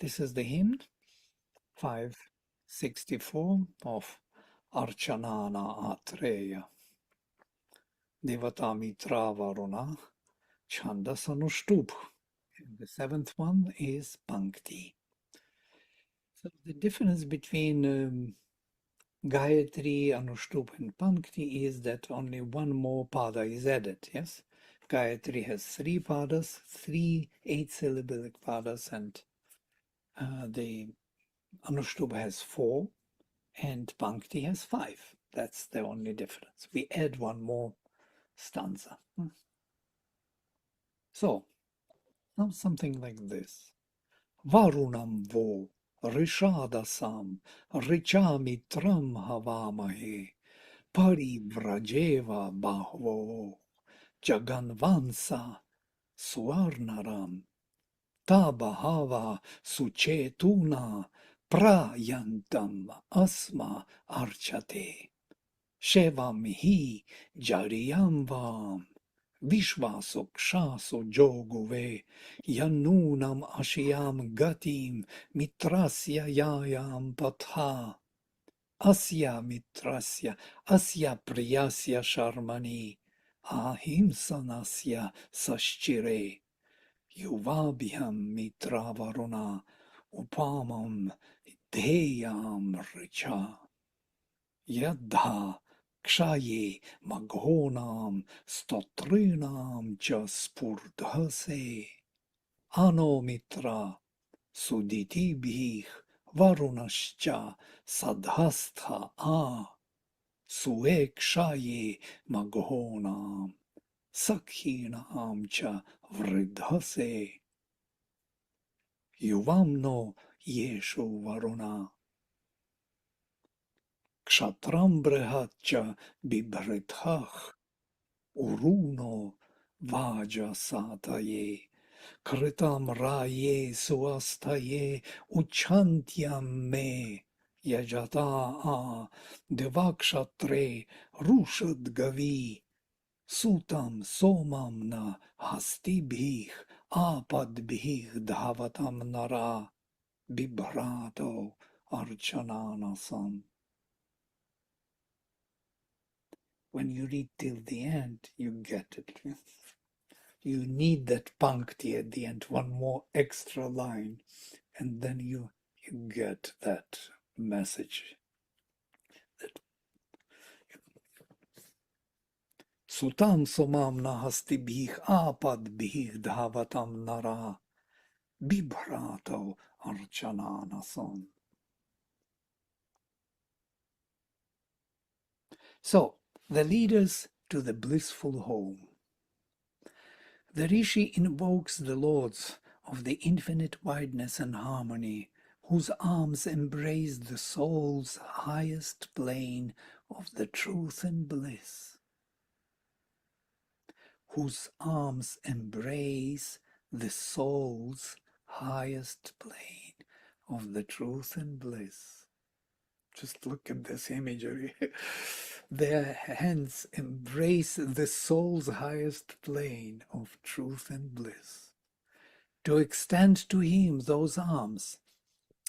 This is the hymn 564 of Archanana Atreya. Devata Mitra Varuna Chandasanushtup. The seventh one is Pankti. So the difference between Gayatri, Anushtup and Pankti is that only one more pada is added, yes? Gayatri has 3 padas, 3 8-syllabic padas, and the Anushtup has 4 and Pankti has 5. That's the only difference. We add one more stanza. So, something like this. Varunam vo rishadasam richamitram havamahe parivrajeva bahvo jaganvansa suarnaram tabahava suchetuna prayantam asma archate shevam hi jariyam vam Vishvasokshaso joguve Yanunam ashiyam gatim mitrasya yayam patha Asya mitrasya asya priyasya sharmani ahimsanasya saschire Yuvabhyam mitra varuna upamam deyam richa Yadha kshaye maghonam stotrinam cha spurdhase ano mitra suditibhih varunascha sadhastha sue kshaye maghonam sakhinam cha vridhase yuvamno yeshu varuna Kshatram brihatcha bibhrithach uruno vaja sataye kritam raye suastaye uchantyam me yajata devakshatre rushadgavi sutam somam na hastibhih apadbhih dhavatam nara bibhrato archananasam. When you read till the end, you get it. You need that pankti at the end, one more extra line, and then you get that message. Sutam somam nahastibhih apadbhih dhavatam nara bibhrato archananasam. So, the leaders to the blissful home. The Rishi invokes the lords of the infinite wideness and harmony, whose arms embrace the soul's highest plane of the truth and bliss. Whose arms embrace the soul's highest plane of the truth and bliss. Just look at this imagery. Their hands embrace the soul's highest plane of truth and bliss. To extend to him those arms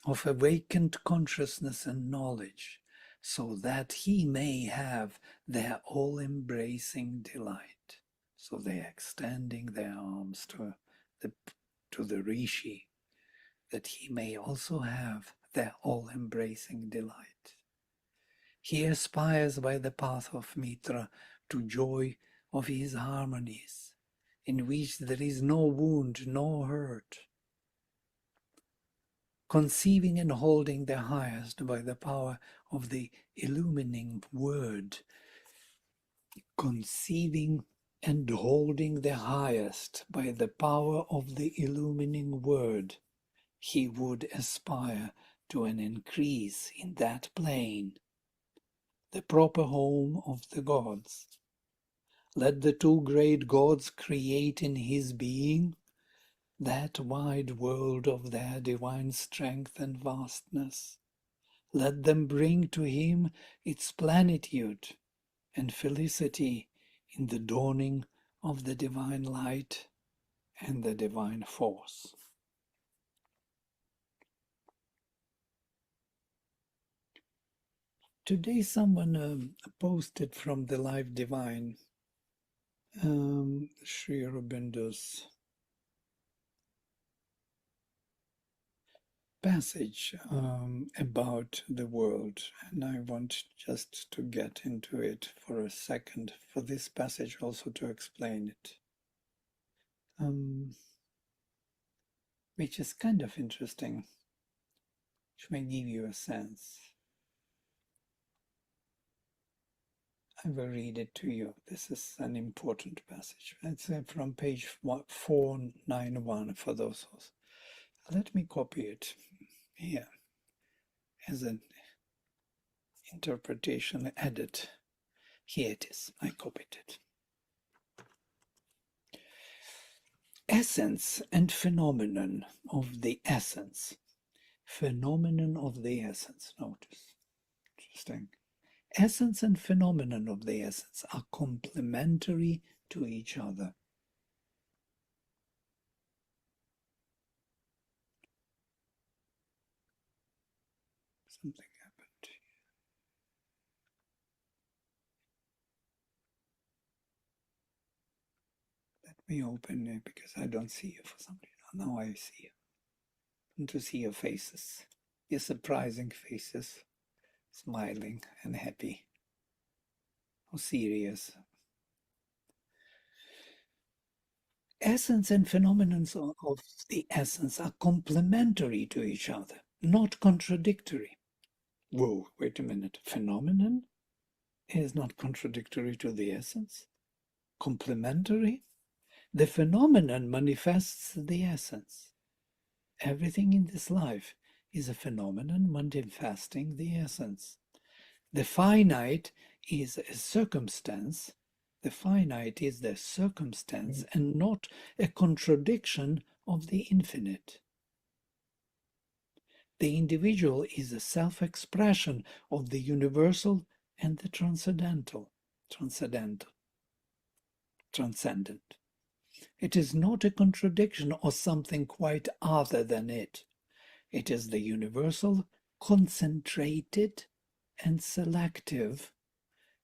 of awakened consciousness and knowledge, so that he may have their all-embracing delight. So they are extending their arms to the Rishi, that he may also have their all-embracing delight. He aspires by the path of Mitra to joy of his harmonies, in which there is no wound nor hurt. Conceiving and holding the highest by the power of the illumining word. Conceiving and holding the highest by the power of the illumining word, he would aspire to an increase in that plane, the proper home of the gods. Let the two great gods create in his being that wide world of their divine strength and vastness. Let them bring to him its plenitude and felicity in the dawning of the divine light and the divine force. Today someone posted from the Live Divine, Sri Aurobindo's passage about the world, and I want just to get into it for a second, for this passage also to explain it, which is kind of interesting, which may give you a sense. I will read it to you. This is an important passage. It's from page 491 for those. Let me copy it here as an interpretation edit. Here it is. I copied it. Essence and phenomenon of the essence. Phenomenon of the essence. Notice. Interesting. Essence and phenomenon of the essence are complementary to each other. Something happened. Let me open it because I don't see you for some reason. Now I see you. And to see your faces. Your surprising faces. Smiling and happy. Or serious. Essence and phenomena of the essence are complementary to each other, not contradictory. Whoa, wait a minute. Phenomenon is not contradictory to the essence? Complementary? The phenomenon manifests the essence. Everything in this life is a phenomenon manifesting the essence. The finite is a circumstance. The finite is the circumstance and not a contradiction of the infinite. The individual is a self-expression of the universal and the transcendental. Transcendent. It is not a contradiction or something quite other than it. It is the universal, concentrated, and selective.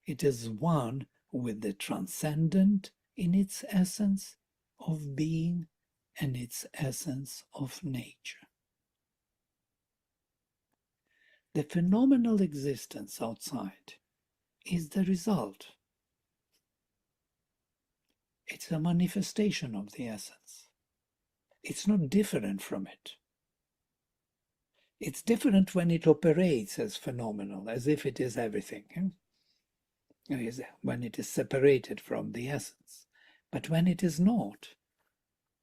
It is one with the transcendent in its essence of being and its essence of nature. The phenomenal existence outside is the result. It's a manifestation of the essence. It's not different from it. It's different when it operates as phenomenal, as if it is everything. When it is separated from the essence. But when it is not,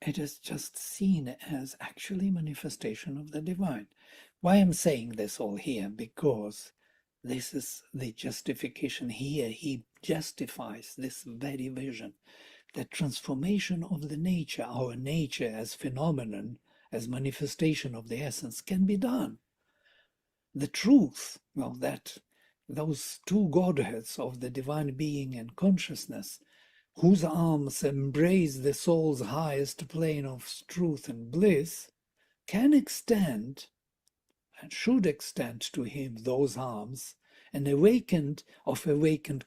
it is just seen as actually manifestation of the divine. Why I'm saying this all here? Because this is the justification here. He justifies this very vision. The transformation of the nature, our nature as phenomenon, as manifestation of the essence, can be done. The truth, well, that those two godheads of the divine being and consciousness, whose arms embrace the soul's highest plane of truth and bliss, can extend and should extend to him those arms and awakened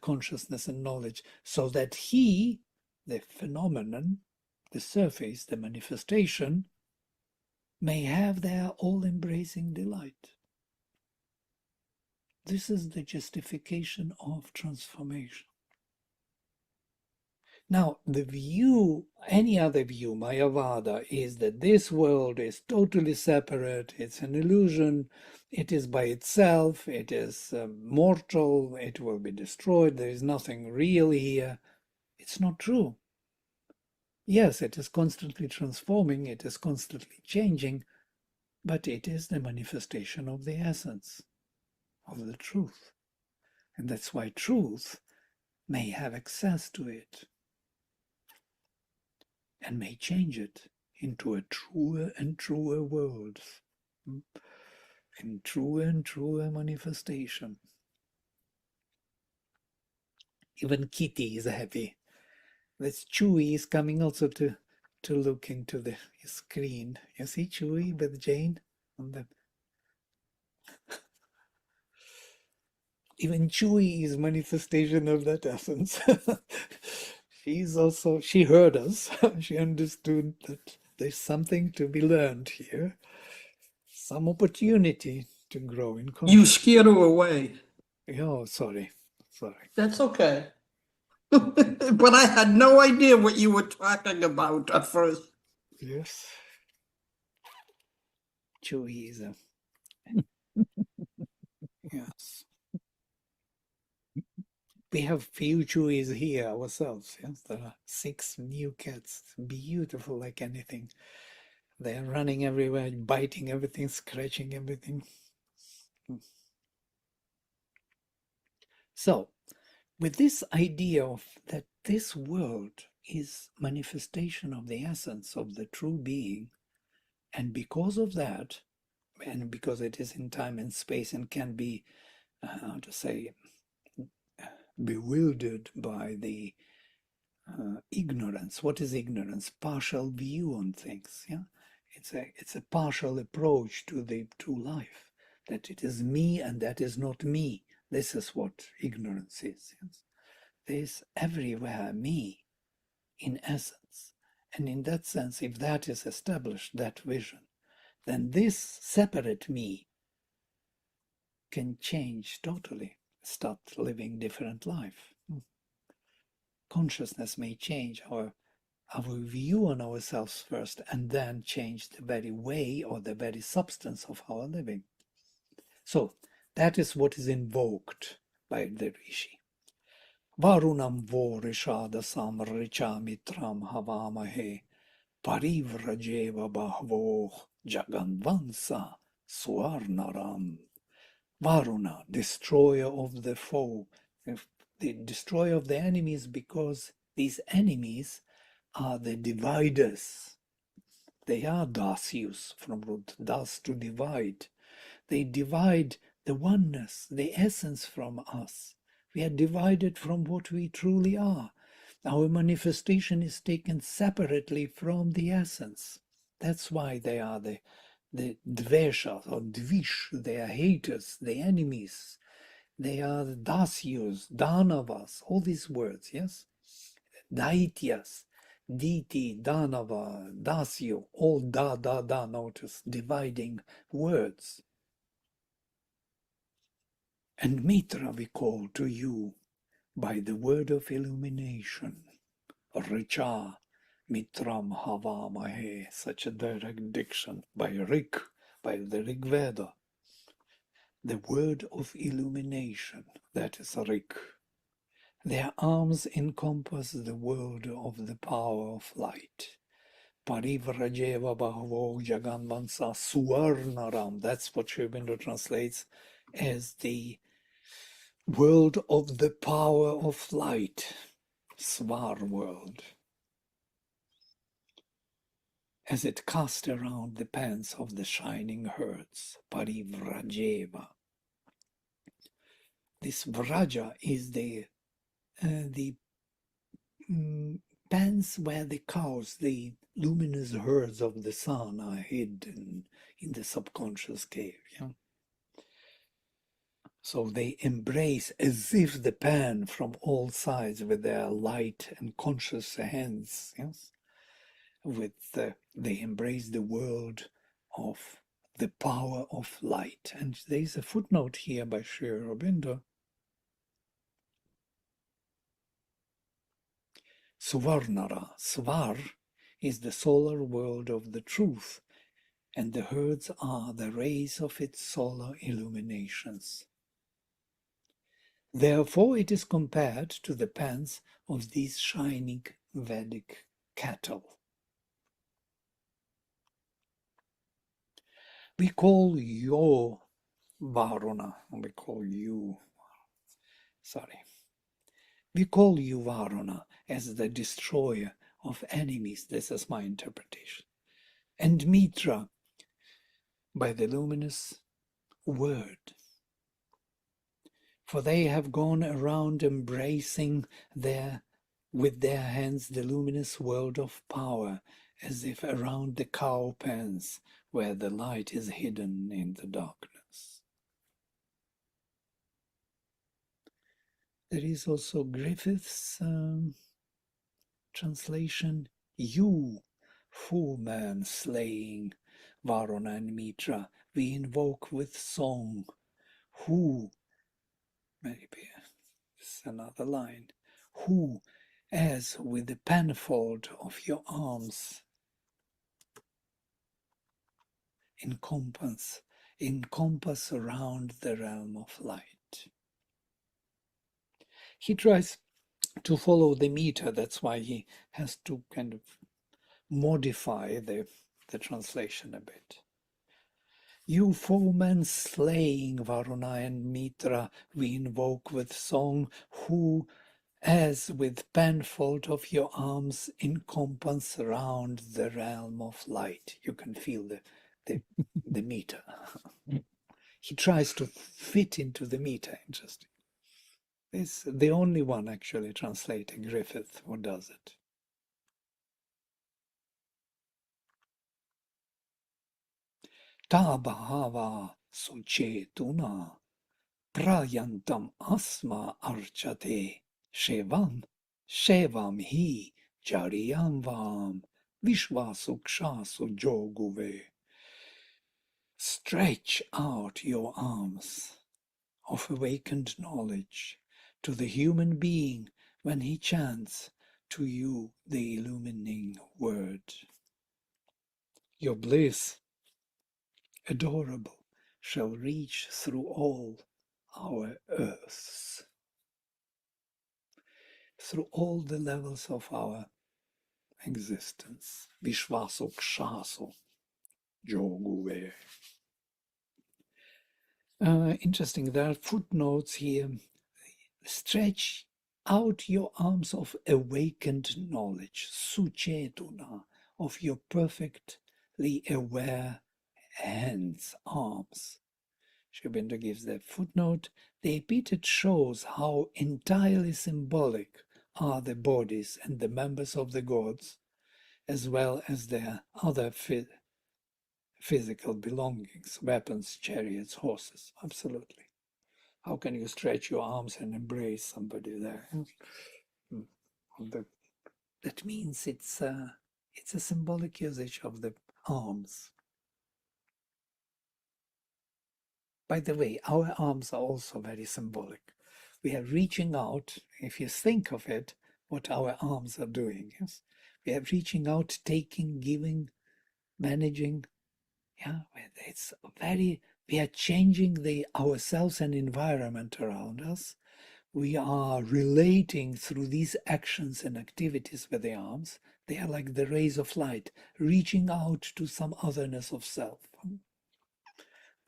consciousness and knowledge, so that he, the phenomenon, the surface, the manifestation, may have their all-embracing delight. This is the justification of transformation. Now, the view, any other view, Mayavada, is that this world is totally separate, it's an illusion, it is by itself, it is mortal, it will be destroyed, there is nothing real here. It's not true. Yes, it is constantly transforming, it is constantly changing, but it is the manifestation of the essence, of the truth. And that's why truth may have access to it and may change it into a truer and truer world, in truer and truer manifestation. Even Kitty is happy. This Chewy is coming also to look into the screen. You see Chewy with Jane on the Even Chewie is manifestation of that essence. She heard us. She understood that there's something to be learned here, some opportunity to grow in You consciousness. scared her away. Oh, sorry. That's okay. But I had no idea what you were talking about at first. Yes. Chewie is a yes. We have few Chewies here ourselves. Yes, there are 6 new cats, beautiful like anything. They're running everywhere, biting everything, scratching everything. So, with this idea of that this world is manifestation of the essence of the true being, and because of that, and because it is in time and space and can be, how to say, bewildered by the ignorance. What is ignorance? Partial view on things. Yeah, it's a partial approach to the true life. That it is me and that is not me. This is what ignorance is. Yes? There's everywhere me, in essence, and in that sense, if that is established, that vision, then this separate me can change totally. Start living different life. Consciousness may change our view on ourselves first and then change the very way or the very substance of our living. So that is what is invoked by the Rishi. Varunam vo rishadasam richa mitram havamahe parivrajeva bahvo jaganvansa swarnaram. Varuna, destroyer of the foe, the destroyer of the enemies, because these enemies are the dividers. They are dasyus, from root das, to divide. They divide the oneness, the essence from us. We are divided from what we truly are. Our manifestation is taken separately from the essence. That's why they are the dveshas or dvish, they are haters, the enemies. They are the dasyus, danavas, all these words, yes? Daityas, Diti, Danava, Dasyo, all da, notice, dividing words. And Mitra we call to you by the word of illumination. Richa, Mitram Havamahe, such a direct diction by Rik, by the Rig Veda. The word of illumination, that is Rik. Their arms encompass the world of the power of light. Parivrajeva Bahavo Jaganvansa Suvarnaram. That's what Sri Aurobindo translates as the world of the power of light, Svar world, as it cast around the pans of the shining herds, Parivrajeva. This Vraja is the pans where the cows, the luminous herds of the sun, are hidden in the subconscious cave. Yeah? So they embrace as if the pan from all sides with their light and conscious hands. Yes, they embrace the world of the power of light. And there is a footnote here by Sri Aurobindo. Suvarnara, Svar is the solar world of the truth, and the herds are the rays of its solar illuminations. Therefore it is compared to the pans of these shining Vedic cattle. We call you Varuna. We call you Varuna as the destroyer of enemies. This is my interpretation. And Mitra by the luminous word. For they have gone around embracing with their hands the luminous world of power, as if around the cow pens where the light is hidden in the darkness. There is also Griffith's translation, you, foeman slaying Varuna and Mitra, we invoke with song, who, maybe it's another line, who, as with the penfold of your arms, encompass around the realm of light. He tries to follow the meter, that's why he has to kind of modify the translation a bit. You foemen slaying Varuna and Mitra, we invoke with song, who, as with penfold of your arms, encompass round the realm of light. You can feel the meter. He tries to fit into the meter, interesting. It's the only one actually translating Griffith who does it. Tabhava suchetuna prayantam asma archate shevam hi jariyam vam vishvasukṣasu joguve. Stretch out your arms of awakened knowledge to the human being when he chants to you the illumining word. Your bliss, adorable, shall reach through all our earths, through all the levels of our existence. Vishvasukṣasu joguve. Interesting, there are footnotes here. Stretch out your arms of awakened knowledge, suchetuna, of your perfectly aware hands, arms. Sri Aurobindo gives the footnote. The epithet shows how entirely symbolic are the bodies and the members of the gods, as well as their other physical belongings, weapons, chariots, horses. Absolutely. How can you stretch your arms and embrace somebody there? That means it's a symbolic usage of the arms. By the way, our arms are also very symbolic. We are reaching out, if you think of it, what our arms are doing. Yes? We are reaching out, taking, giving, managing. Yeah, it's we are changing ourselves and environment around us. We are relating through these actions and activities with the arms. They are like the rays of light, reaching out to some otherness of self.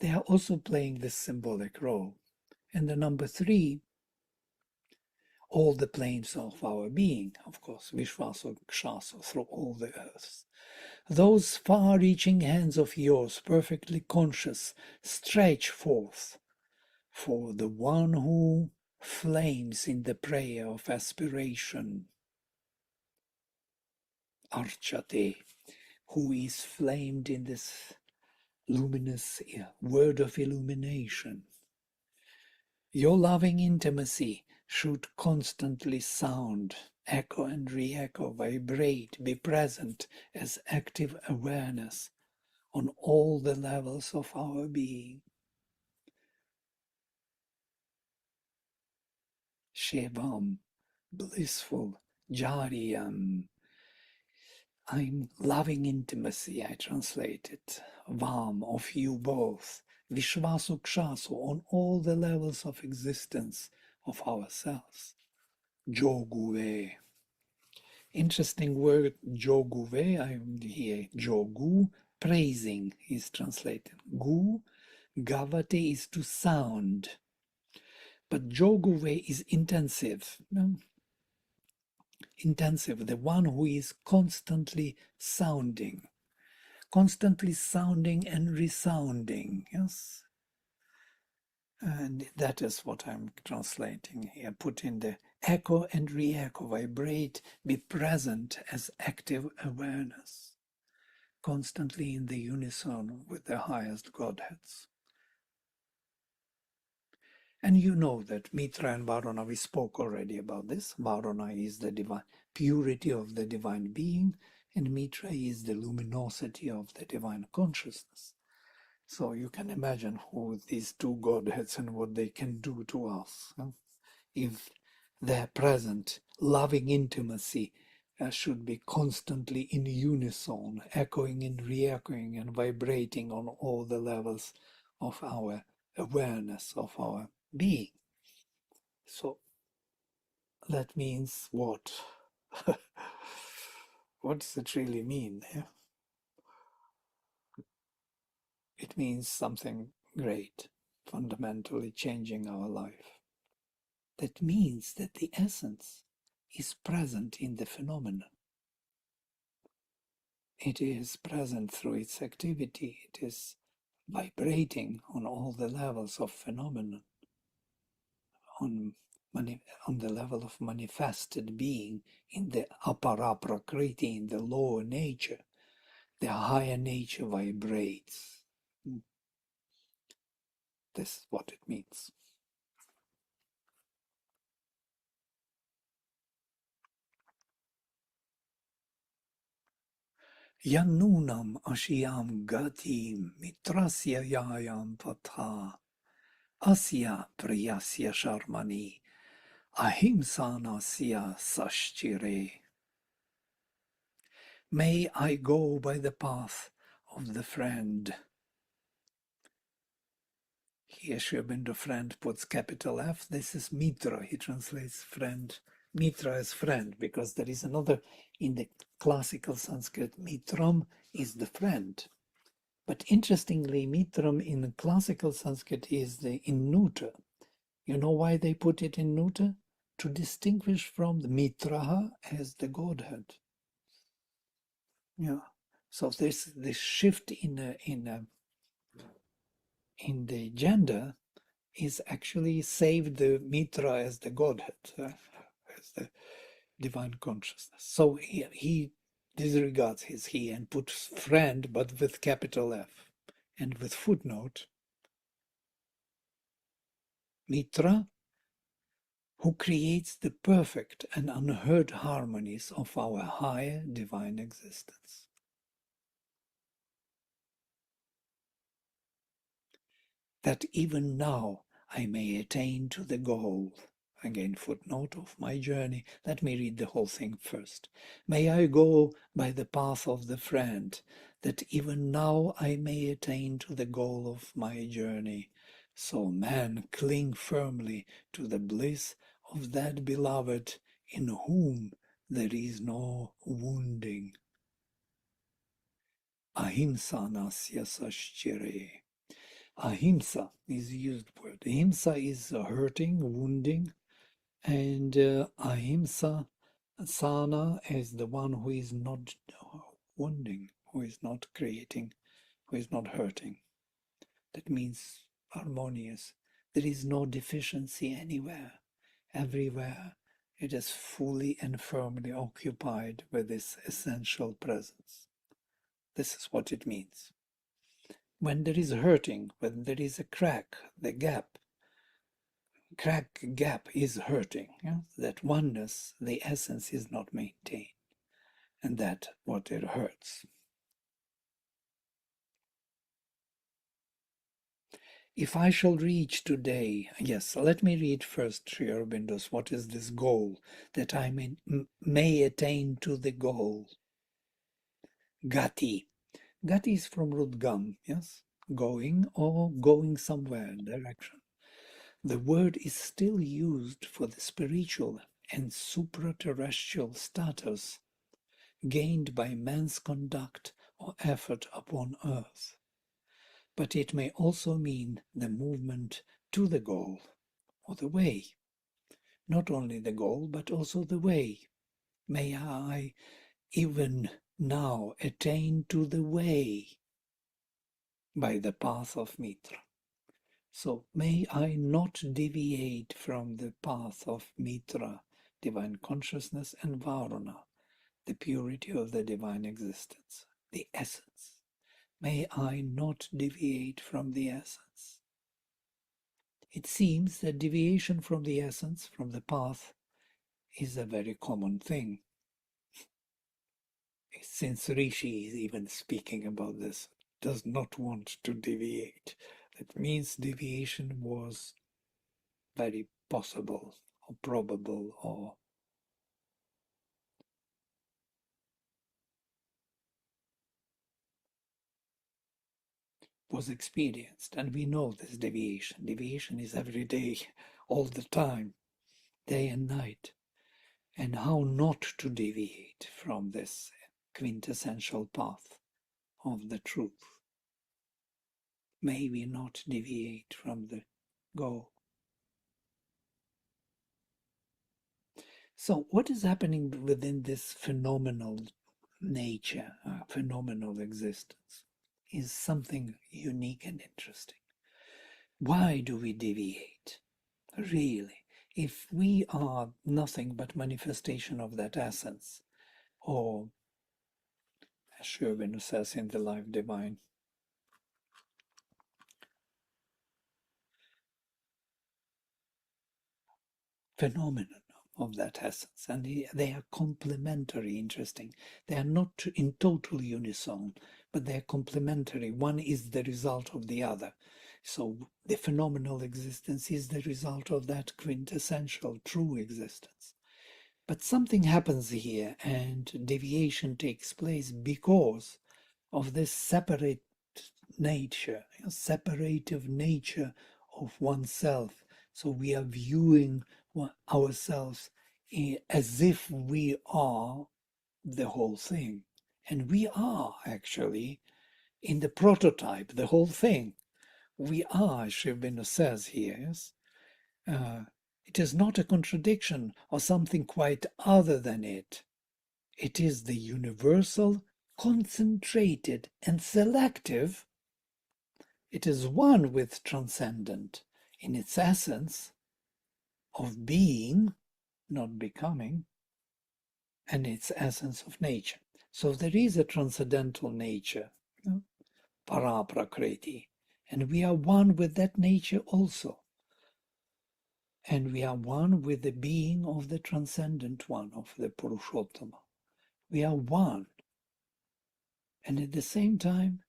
They are also playing this symbolic role. And the number 3, all the planes of our being, of course, Vishvasukṣasu, through all the earths. Those far-reaching hands of yours, perfectly conscious, stretch forth for the one who flames in the prayer of aspiration, Archate, who is flamed in this luminous word of illumination. Your loving intimacy should constantly sound, echo and re-echo, vibrate, be present as active awareness on all the levels of our being. Shevam, blissful, Jariyam. I'm loving intimacy, I translate it. Vam, of you both. Vishvasukṣasu, on all the levels of existence of ourselves. Joguve. Interesting word, joguve. I hear jogu, praising is translated. Gu, gavate is to sound. But joguve is intensive. Intensive, the one who is constantly sounding and resounding. Yes. And that is what I'm translating here. Put in the echo and re-echo, vibrate, be present as active awareness, constantly in the unison with the highest Godheads. And you know that Mitra and Varuna, we spoke already about this. Varuna is the divine purity of the divine being, and Mitra is the luminosity of the divine consciousness. So you can imagine who these two godheads and what they can do to us. If their present loving intimacy should be constantly in unison, echoing and re-echoing and vibrating on all the levels of our awareness, of our being. So that means what? What does it really mean? Yeah? It means something great, fundamentally changing our life. That means that the essence is present in the phenomenon. It is present through its activity. It is vibrating on all the levels of phenomenon, on, on the level of manifested being, in the apara prakriti, in the lower nature. The higher nature vibrates. This is what it means. Yanunam ashiyam gatim mitrasya yayam vatha asya priyasya sharmani ahimsanasya sashchire. May I go by the path of the friend. Here Sri Aurobindo friend puts capital F. This is Mitra. He translates friend, Mitra as friend, because there is another in the classical Sanskrit. Mitram is the friend. But interestingly, Mitram in classical Sanskrit is in neuter. You know why they put it in neuter? To distinguish from the Mitraha as the Godhead. Yeah. So this shift in the gender is actually saved the Mitra as the Godhead, as the divine consciousness. So he disregards his he and puts friend, but with capital F, and with footnote. Mitra, who creates the perfect and unheard harmonies of our higher divine existence. That even now I may attain to the goal. Again, footnote of my journey. Let me read the whole thing first. May I go by the path of the friend, that even now I may attain to the goal of my journey. So man cling firmly to the bliss of that beloved in whom there is no wounding. Ahimsa nasya sashchire. Ahimsa is the used word. Ahimsa is hurting, wounding, and ahimsa sana is the one who is not wounding, who is not creating, who is not hurting. That means harmonious. There is no deficiency anywhere. Everywhere it is fully and firmly occupied with this essential presence. This is what it means. When there is hurting, when there is a crack, the gap is hurting. Yeah? That oneness, the essence is not maintained. And that what it hurts. If I shall reach today, yes, let me read first, Sri Aurobindo's, what is this goal? That I may attain to the goal. Gati. Gati is from root gam, yes? Going or going somewhere, direction. The word is still used for the spiritual and supraterrestrial status gained by man's conduct or effort upon earth. But it may also mean the movement to the goal or the way. Not only the goal, but also the way. May I even now attain to the way by the path of Mitra. So may I not deviate from the path of Mitra, divine consciousness, and Varuna, the purity of the divine existence, the essence. May I not deviate from the essence. It seems that deviation from the essence, from the path, is a very common thing. Since Rishi is even speaking about this, does not want to deviate. That means deviation was very possible or probable or was experienced. And we know this deviation. Deviation is every day, all the time, day and night. And how not to deviate from this quintessential path of the truth. May we not deviate from the goal. So what is happening within this phenomenal nature, phenomenal existence, is something unique and interesting. Why do we deviate? Really, if we are nothing but manifestation of that essence, or as Sri Aurobindo says in the Life Divine, phenomenon of that essence, and they are complementary. Interesting, they are not in total unison, but they are complementary. One is the result of the other. So the phenomenal existence is the result of that quintessential true existence. But something happens here, and deviation takes place because of this separate nature, separative nature of oneself. So we are viewing ourselves as if we are the whole thing. And we are actually, in the prototype, the whole thing. We are, as Sri Aurobindo says here, yes? It is not a contradiction or something quite other than it. It is the universal, concentrated, and selective. It is one with transcendent in its essence of being, not becoming, and its essence of nature. So there is a transcendental nature, para prakriti, and we are one with that nature also. And we are one with the being of the transcendent one, of the Purushottama. We are one. And at the same time,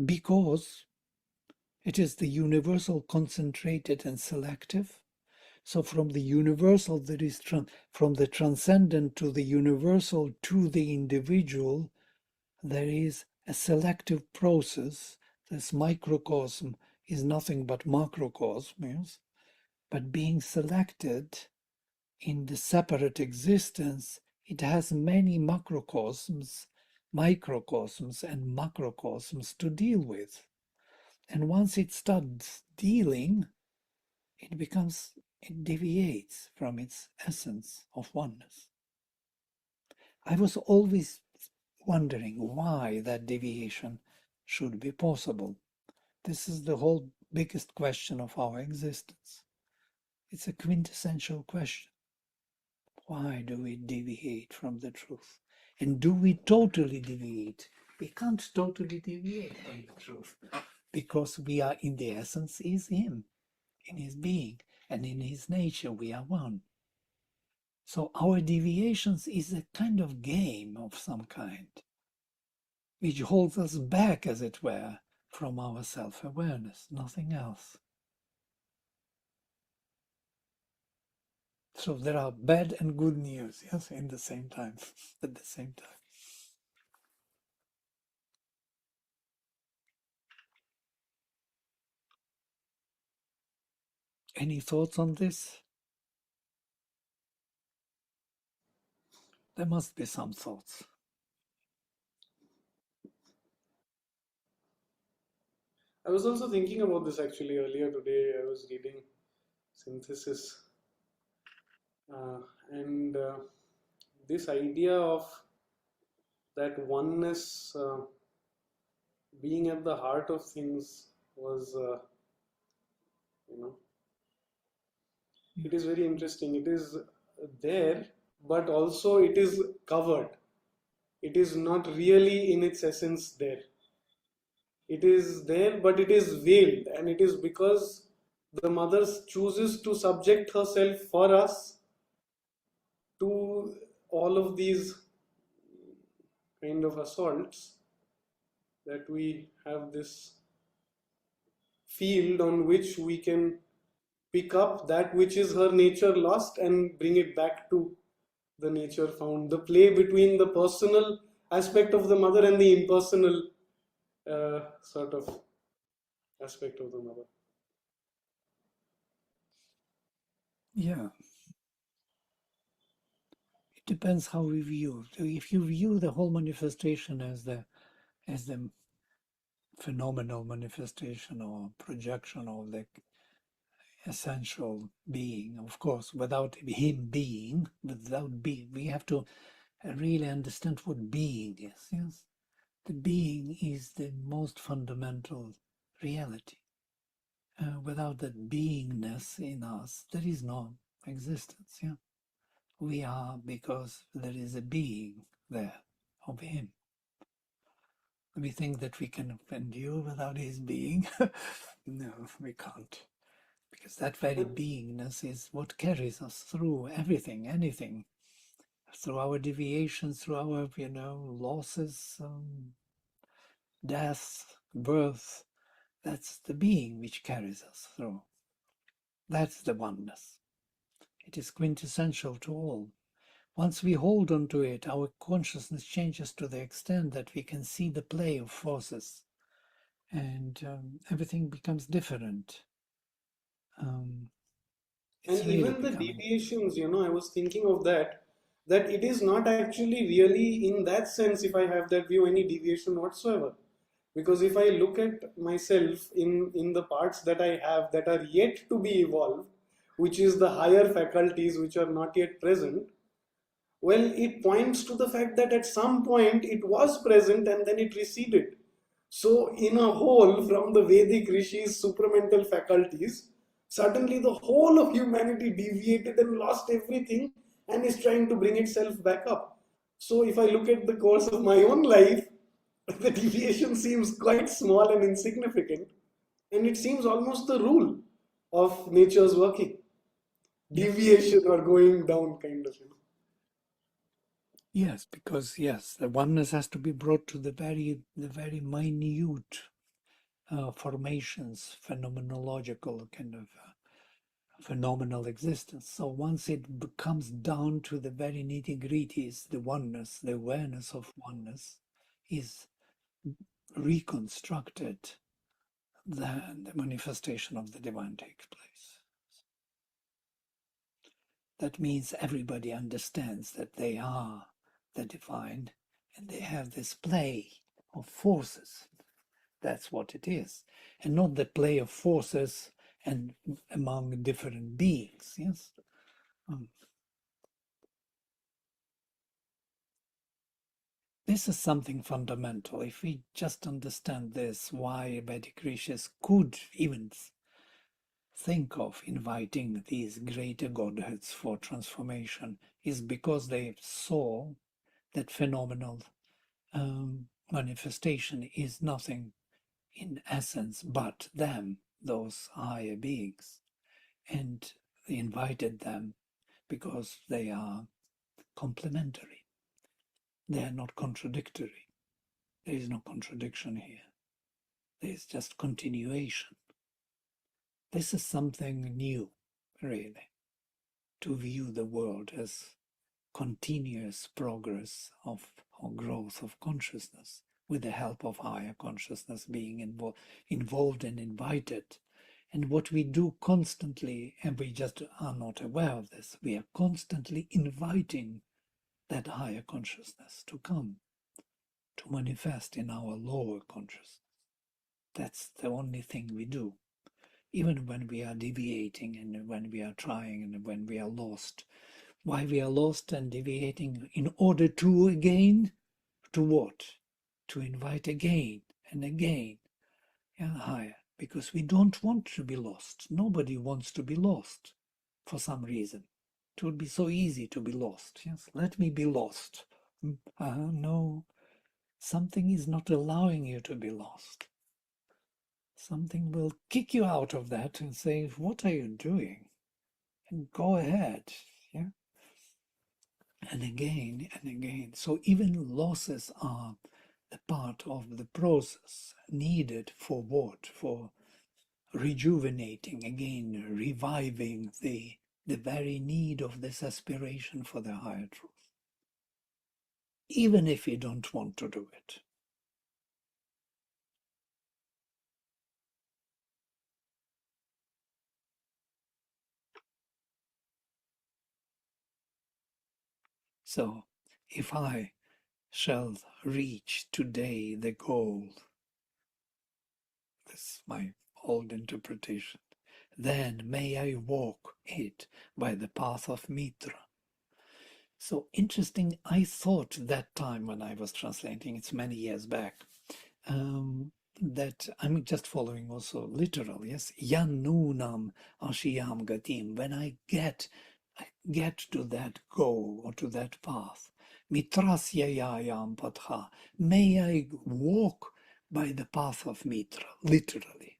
because it is the universal, concentrated, and selective, so from the universal, there is from the transcendent to the universal to the individual, there is a selective process. This microcosm is nothing but macrocosm, yes? But being selected in the separate existence, it has many macrocosms, microcosms, and macrocosms to deal with. And once it starts dealing, it deviates from its essence of oneness. I was always wondering why that deviation should be possible. This is the whole biggest question of our existence. It's a quintessential question. Why do we deviate from the truth? And do we totally deviate? We can't totally deviate from the truth because we are in the essence is Him, in His being, and in His nature we are one. So our deviations is a kind of game of some kind, which holds us back, as it were, from our self-awareness, nothing else. So there are bad and good news, yes, in the same time, at the same time. Any thoughts on this? There must be some thoughts. I was also thinking about this actually earlier today. I was reading Synthesis, uh, and this idea of that oneness being at the heart of things was, you know, it is very interesting. It is there, but also it is covered. It is not really in its essence there. It is there, but it is veiled, and it is because the mother chooses to subject herself for us to all of these kind of assaults, that we have this field on which we can pick up that which is her nature lost and bring it back to the nature found. The play between the personal aspect of the mother and the impersonal sort of aspect of the mother. Yeah. It depends how we view. So if you view the whole manifestation as the phenomenal manifestation or projection of the essential being, of course, without him being, we have to really understand what being is. Yes, the being is the most fundamental reality. Without that beingness in us, there is no existence. Yeah, we are because there is a being there of him. We think that we can endure without his being. No, we can't. Because that very beingness is what carries us through everything, anything, through our deviations, through our, losses, death, birth. That's the being which carries us through. That's the oneness. It is quintessential to all. Once we hold on to it, our consciousness changes to the extent that we can see the play of forces, and everything becomes different. And It's really even the becoming. deviations, I was thinking of that it is not actually really in that sense, if I have that view, any deviation whatsoever. Because if I look at myself in the parts that I have that are yet to be evolved, which is the higher faculties which are not yet present, well, it points to the fact that at some point it was present and then it receded. So, in a whole, from the Vedic rishis' supramental faculties, suddenly the whole of humanity deviated and lost everything and is trying to bring itself back up. So, if I look at the course of my own life, the deviation seems quite small and insignificant, and it seems almost the rule of nature's working. Yeah. Deviation or going down, kind of. Yes, because the oneness has to be brought to the very minute formations, phenomenological kind of phenomenal existence. So once it comes down to the very nitty-gritties, the oneness, the awareness of oneness is reconstructed, then the manifestation of the divine takes place. That means everybody understands that they are the divine and they have this play of forces. That's what it is. And not the play of forces and among different beings. Yes. This is something fundamental. If we just understand this, why Vedic rishis could even think of inviting these greater godheads for transformation is because they saw that phenomenal manifestation is nothing in essence but them, those higher beings. And they invited them because they are complementary. They are not contradictory. There is no contradiction here. There is just continuation. This is something new, really, to view the world as continuous progress of or growth of consciousness with the help of higher consciousness being involved and invited. And what we do constantly, and we just are not aware of this, we are constantly inviting that higher consciousness to come, to manifest in our lower consciousness. That's the only thing we do. Even when we are deviating and when we are trying and when we are lost. Why we are lost and deviating? In order to again, to what? To invite again and again and higher. Because we don't want to be lost. Nobody wants to be lost for some reason. It would be so easy to be lost. Yes, let me be lost. No, something is not allowing you to be lost. something will kick you out of that and say, what are you doing? And go ahead. Yeah. And again and again. So even losses are a part of the process needed for what? For rejuvenating, again, reviving the very need of this aspiration for the higher truth. Even if you don't want to do it. So if I shall reach today the goal, this is my old interpretation, then may I walk it by the path of Mitra. So interesting, I thought that time when I was translating, it's many years back, that I'm just following also literal, yes? Yanunam ashiyam gatim. When I get to that goal or to that path, mitrasyayam patha. May I walk by the path of Mitra, literally.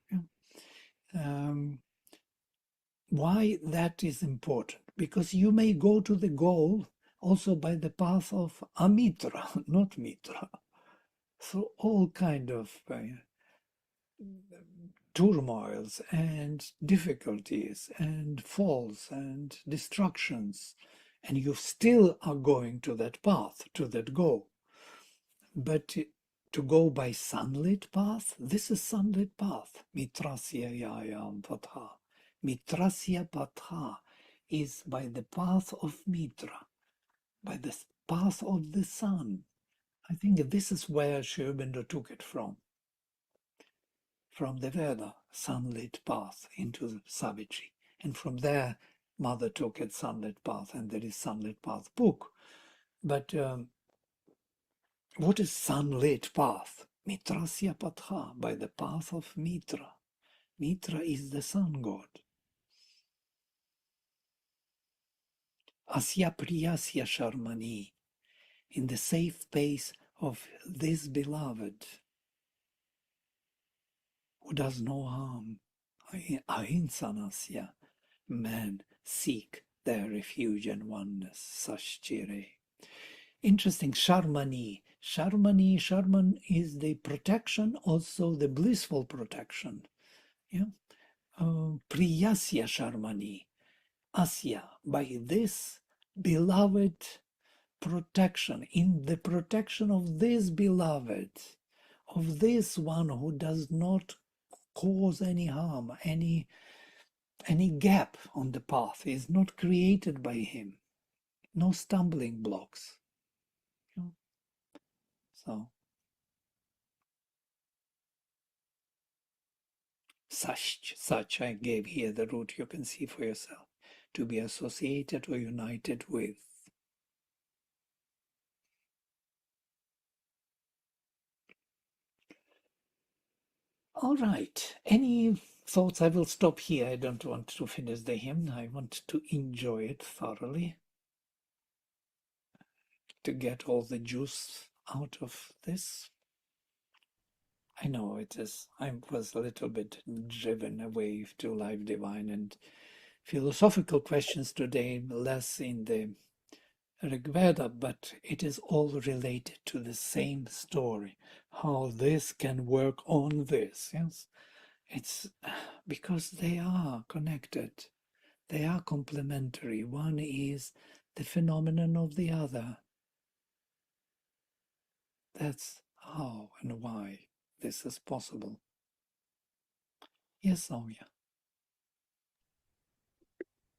Why that is important? Because you may go to the goal also by the path of Amitra, not Mitra. So all kind of turmoils and difficulties and falls and destructions, and you still are going to that path, to that goal. But to go by sunlit path, this is sunlit path. Mitrasya yayam patha. Mitrasya patha is by the path of Mitra, by the path of the sun. I think this is where Sri Aurobindo took it from the Veda, sunlit path into Savitri. And from there, Mother took it sunlit path, and there is sunlit path book. But what is sunlit path? Mitrasya patha, by the path of Mitra. Mitra is the sun god. Asya priyasya sharmani, in the safe place of this beloved, who does no harm. Ahimsanasya, men seek their refuge and oneness. Sashchire. Interesting, Sharmani. Sharman is the protection, also the blissful protection. Yeah. Priyasya Sharmani. Asya, by this beloved protection, in the protection of this beloved, of this one who does not cause any harm, any gap on the path is not created by him, no stumbling blocks. So such I gave here the root you can see for yourself, to be associated or united with. All right, any thoughts? I will stop here. I don't want to finish the hymn. I want to enjoy it thoroughly, to get all the juice out of this. I know it is. I was a little bit driven away to Life Divine and philosophical questions today, less in the Rig Veda, but it is all related to the same story, how this can work on this. Yes, it's because they are connected, they are complementary. One is the phenomenon of the other. That's how and why this is possible. Yes, Soumya.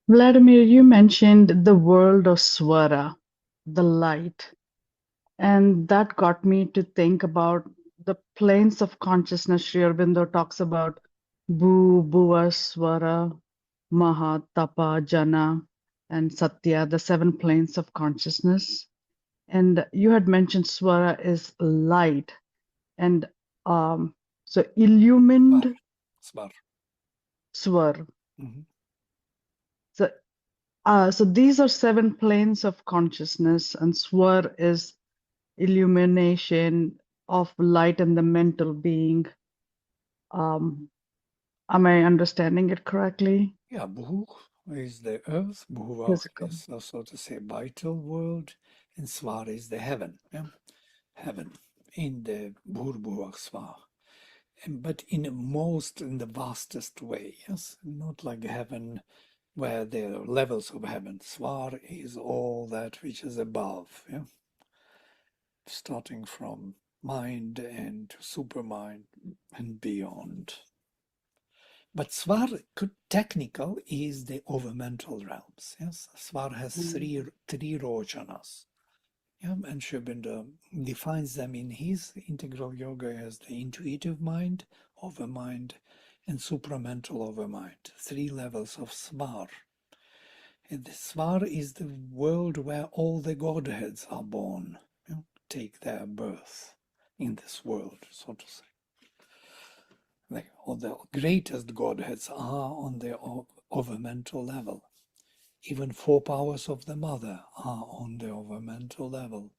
Vladimir, you mentioned the world of Swara, the light, and that got me to think about the planes of consciousness. Sri Aurobindo talks about Bhuva, Swara, Maha, Tapa, Jana, and Satya, the 7 planes of consciousness. And you had mentioned Swara is light, and so illumined Svar. Swar. Mm-hmm. So these are 7 planes of consciousness, and Swar is illumination of light and the mental being. Am I understanding it correctly? Yeah, Bhuh is the earth, Bhuvah Physical. is, so to say, vital world, and Svar is the heaven. Yeah? Heaven in the Bhur Svar. But in the vastest way, yes? Not like heaven where there are levels of heaven. Svar is all that which is above, yeah? Starting from mind and supermind and beyond. But Svar technical is the overmental realms. Yes, Svar has three rojanas. Yeah, and Sri Aurobindo defines them in his integral yoga as the intuitive mind, overmind, and supramental overmind. Three levels of Svar. And the Svar is the world where all the Godheads are born, you know, take their birth in this world, so to say. All the greatest Godheads are on the overmental level. Even four powers of the mother are on the overmental level.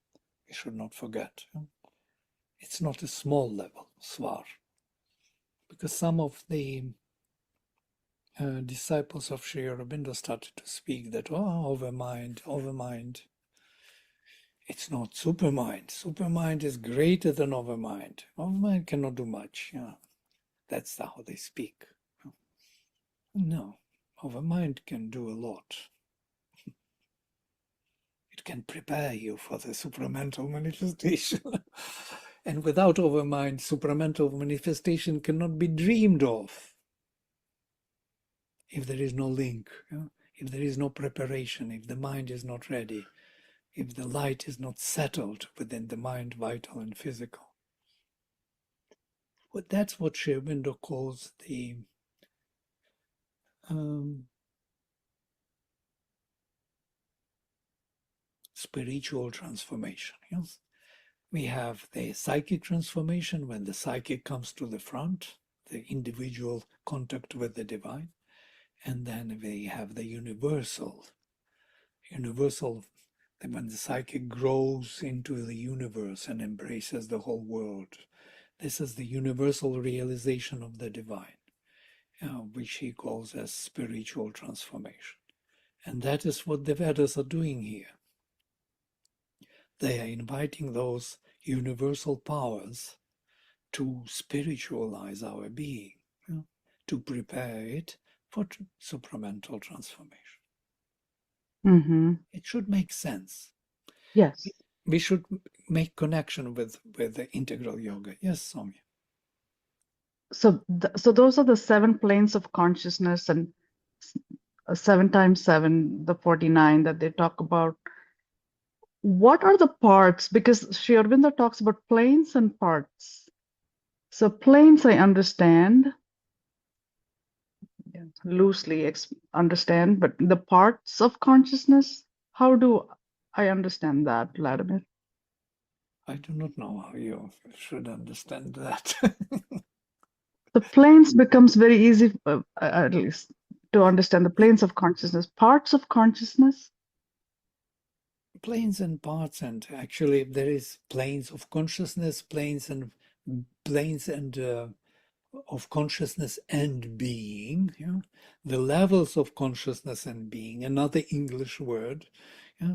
We should not forget. It's not a small level, Svar, because some of the disciples of Sri Aurobindo started to speak that, overmind, overmind. It's not supermind. Supermind is greater than overmind. Overmind cannot do much. Yeah, that's how they speak. No, overmind can do a lot. It can prepare you for the supramental manifestation. And without overmind, supramental manifestation cannot be dreamed of. If there is no link, if there is no preparation, if the mind is not ready, if the light is not settled within the mind, vital and physical. Well, that's what Sri Aurobindo calls the spiritual transformation. Yes? We have the psychic transformation when the psychic comes to the front, the individual contact with the divine. And then we have the universal, when the psychic grows into the universe and embraces the whole world. This is the universal realization of the divine, which he calls as spiritual transformation. And that is what the Vedas are doing here. They are inviting those universal powers to spiritualize our being, to prepare it for supramental transformation. Mm-hmm. It should make sense. Yes. We should make connection with the integral yoga. Yes, Soumya. So those are the seven planes of consciousness, and 7 times 7, the 49 that they talk about. What are the parts? Because Sri Aurobindo talks about planes and parts. So planes I understand, loosely understand, but the parts of consciousness, how do I understand that, Vladimir? I do not know how you should understand that. The planes becomes very easy, at least, to understand the planes of consciousness. Parts of consciousness. Planes and parts, and actually there is planes of consciousness, planes and of consciousness and being, the levels of consciousness and being, another English word.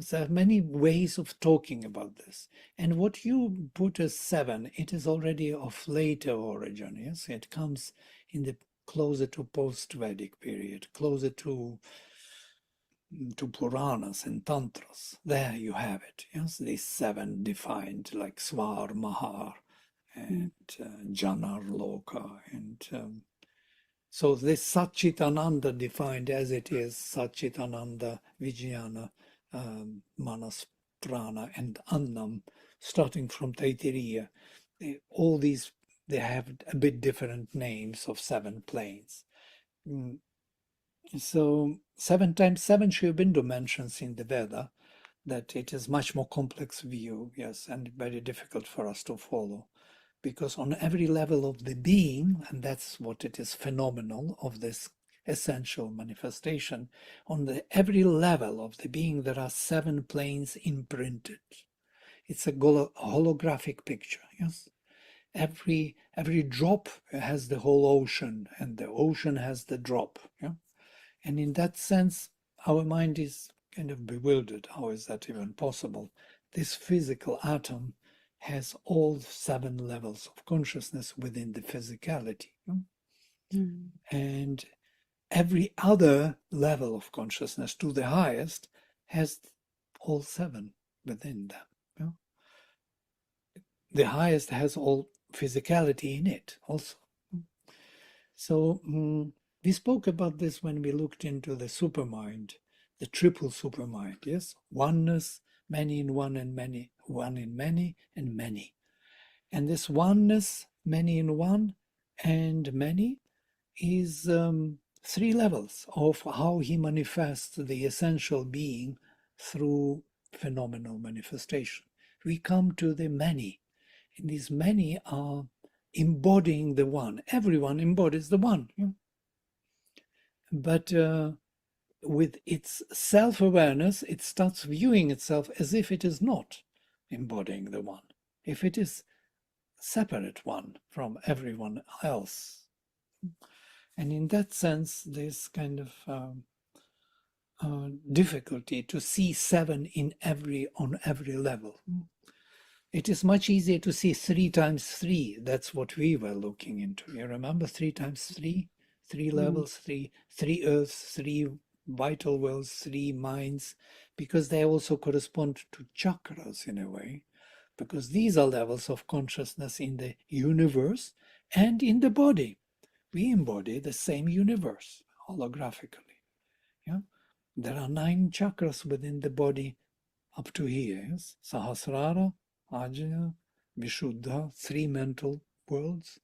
So there are many ways of talking about this. And what you put as 7, it is already of later origin. Yes, it comes in the closer to post-Vedic period, closer to Puranas and Tantras. There you have it. Yes, these 7 defined like Svar, Mahar, and Janar Loka. And so this Satchitananda defined as it is, Satchitananda, Vijnana, Manas, Prana, and Annam, starting from Taittiriya. All these, they have a bit different names of 7 planes. So 7 times 7 Sri Aurobindo mentions in the Veda that it is much more complex view, yes, and very difficult for us to follow. Because on every level of the being, and that's what it is phenomenal of this essential manifestation, on every level of the being there are 7 planes imprinted. It's a holographic picture, yes? every drop has the whole ocean, and the ocean has the drop. Yeah? And in that sense, our mind is kind of bewildered. How is that even possible? This physical atom has all 7 levels of consciousness within the physicality. And every other level of consciousness to the highest has all 7 within them. Yeah? The highest has all physicality in it also. So we spoke about this when we looked into the supermind, the triple supermind, yes? Oneness, many in one and many, one in many and many. And this oneness, many in one and many, is 3 levels of how he manifests the essential being through phenomenal manifestation. We come to the many, and these many are embodying the one. Everyone embodies the one. Yeah? But with its self-awareness, it starts viewing itself as if it is not embodying the one, if it is separate one from everyone else. And in that sense, there's kind of difficulty to see 7 on every level. It is much easier to see 3 times 3. That's what we were looking into. You remember 3 times 3? 3 levels, three earths, 3 vital worlds, 3 minds, because they also correspond to chakras in a way, because these are levels of consciousness in the universe and in the body. We embody the same universe holographically. Yeah? There are 9 chakras within the body up to here. Yes? Sahasrara, Ajna, Vishuddha, 3 mental worlds,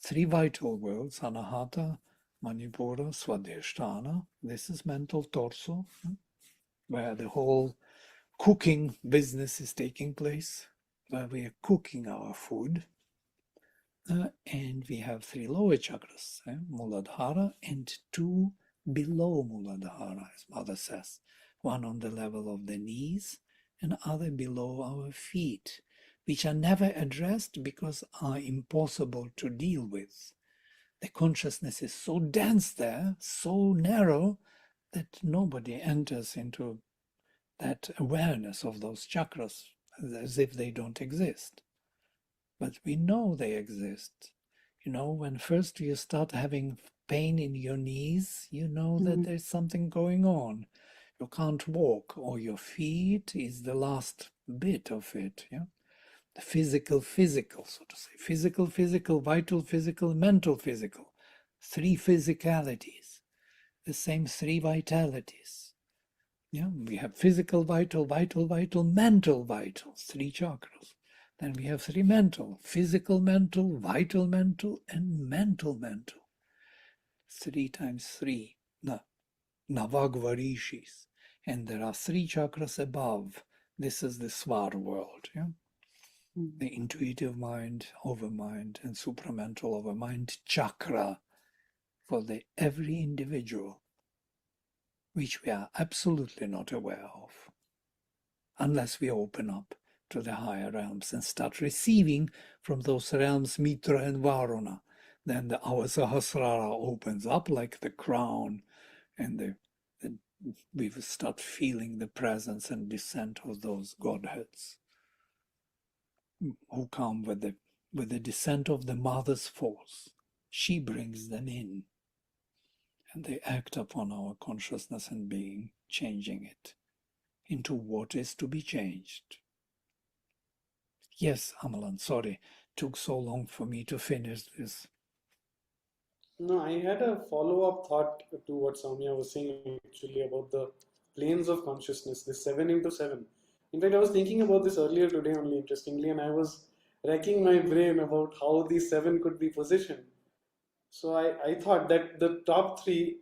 3 vital worlds, Anahata, Manipura, Swadhisthana. This is mental torso, where the whole cooking business is taking place, where we are cooking our food. And we have 3 lower chakras, Muladhara, and 2 below Muladhara, as Mother says. One on the level of the knees and other below our feet, which are never addressed because are impossible to deal with. The consciousness is so dense there, so narrow, that nobody enters into that awareness of those chakras as if they don't exist. But we know they exist. You know, when first you start having pain in your knees, you know that there's something going on. You can't walk, or your feet is the last bit of it. Yeah, the physical, so to say. Physical, vital, physical, mental, physical. 3 physicalities, the same 3 vitalities. Yeah, we have physical, vital, mental, vital, 3 chakras. Then we have 3 mental, physical mental, vital mental, and mental mental. 3 times 3, Navagvarishis. And there are 3 chakras above. This is the Swar world. Yeah? The intuitive mind, overmind, and supramental overmind chakra for every individual, which we are absolutely not aware of, unless we open up to the higher realms and start receiving from those realms Mitra and Varuna. Then our Sahasrara opens up like the crown, and we will start feeling the presence and descent of those Godheads who come with the descent of the Mother's force. She brings them in, and they act upon our consciousness and being, changing it into what is to be changed. Yes, Amalan, sorry, took so long for me to finish this. No, I had a follow-up thought to what Soumya was saying actually about the planes of consciousness, the 7 into 7. In fact, I was thinking about this earlier today only, interestingly, and I was racking my brain about how these 7 could be positioned. So I thought that the top 3,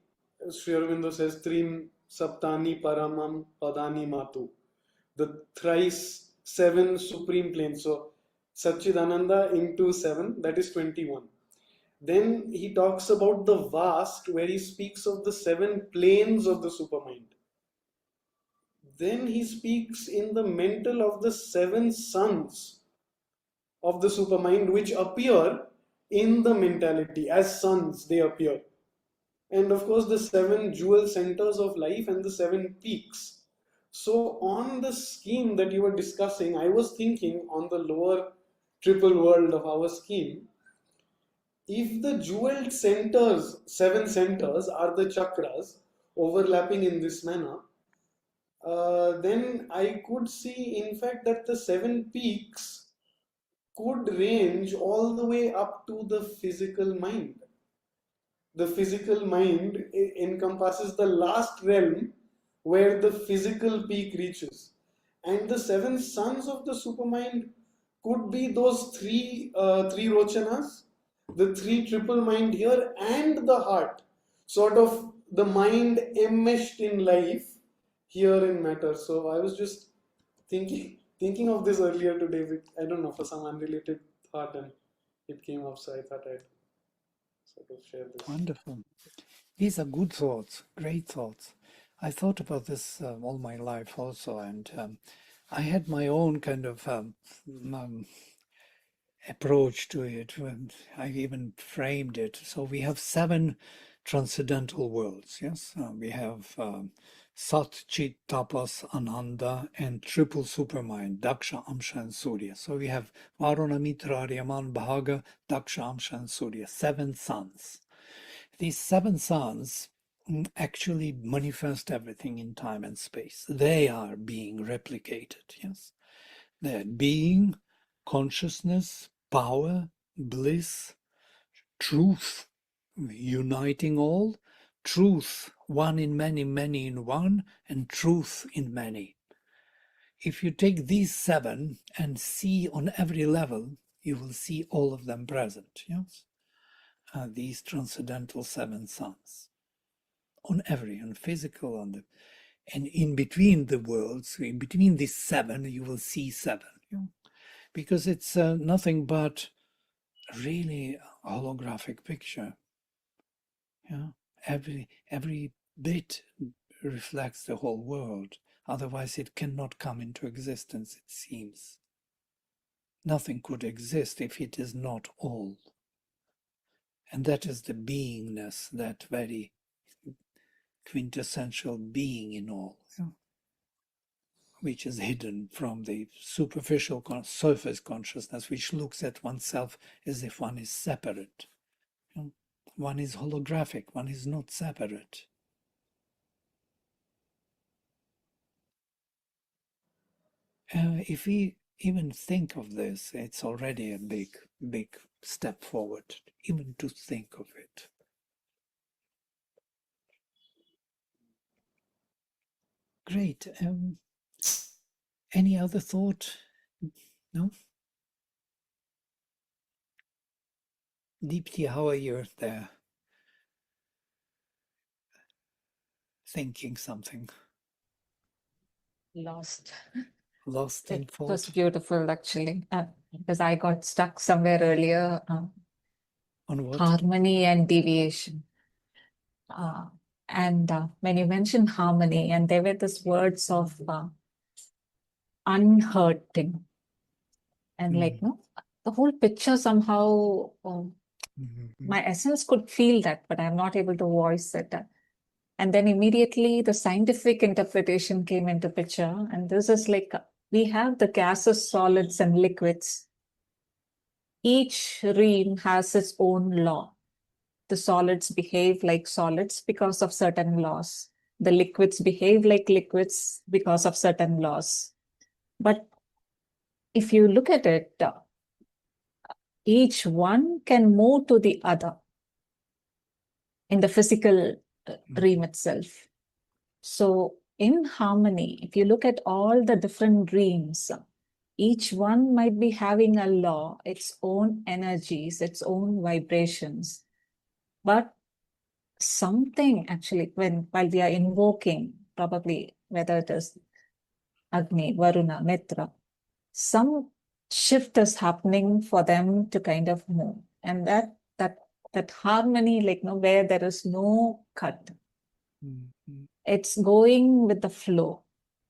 Sri Aurobindo says, Trim Saptani Paramam Padani Matu, the thrice 7 supreme planes. So Satchidananda into 7, that is 21. Then he talks about the vast, where he speaks of the 7 planes of the supermind. Then he speaks in the mental of the 7 suns. of the supermind which appear in the mentality as suns. They appear, and of course the 7 jewel centers of life and the 7 peaks. So on the scheme that you were discussing, I was thinking on the lower triple world of our scheme, if the jeweled centers, 7 centers, are the chakras overlapping in this manner, then I could see, in fact, that the 7 peaks could range all the way up to the physical mind. The physical mind encompasses the last realm where the physical peak reaches. And the 7 suns of the supermind could be those three rochanas, the 3 triple mind here, and the heart, sort of the mind enmeshed in life here in matter. So I was just thinking of this earlier today with, I don't know, for some unrelated thought, and it came up, so I thought I'd sort of share this. Wonderful. These are good thoughts, great thoughts. I thought about this all my life also, and I had my own kind of approach to it. And I even framed it. So we have 7 transcendental worlds. Yes, we have Sat, Chit, Tapas, Ananda, and triple supermind, Daksha, Amsha, and Surya. So we have Varuna, Mitra, Yaman, Bhaga, Daksha, Amsha, and Surya, 7 suns. These 7 suns actually manifest everything in time and space. They are being replicated. Yes, they're being, consciousness, power, bliss, truth, uniting all, truth, one in many, many in one, and truth in many. If you take these 7 and see on every level, you will see all of them present. Yes, these transcendental 7 suns on physical, and in between the worlds, in between these 7, you will see 7. Because it's nothing but really a holographic picture. Yeah, every bit reflects the whole world. Otherwise, it cannot come into existence. It seems nothing could exist if it is not all, and that is the beingness, that very quintessential being in all. Yeah, which is hidden from the superficial surface consciousness, which looks at oneself as if one is separate. One is holographic, one is not separate. If we even think of this, it's already a big step forward, even to think of it. Great. Any other thought? No? Deepti, how are you there? Thinking something. Lost. Lost in It was thought? beautiful, actually, because I got stuck somewhere earlier. On what? Harmony and deviation. And when you mentioned harmony, and there were these words of unhurting, and no, the whole picture somehow, my essence could feel that, but I'm not able to voice it. And then immediately the scientific interpretation came into picture. And this is like, we have the gases, solids, and liquids. Each realm has its own law. The solids behave like solids because of certain laws. The liquids behave like liquids because of certain laws. But if you look at it, each one can move to the other in the physical realm itself. So in harmony, if you look at all the different realms, each one might be having a law, its own energies, its own vibrations. But something actually, while we are invoking, probably whether it is Agni, Varuna, Mitra, some shift is happening for them to kind of move. And that harmony, where there is no cut, it's going with the flow.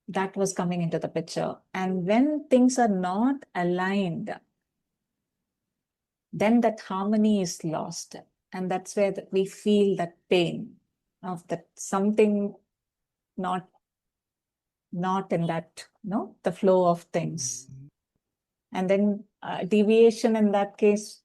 That was coming into the picture. And when things are not aligned, then that harmony is lost. And that's where we feel that pain of that something not in that, the flow of things. And then deviation in that case,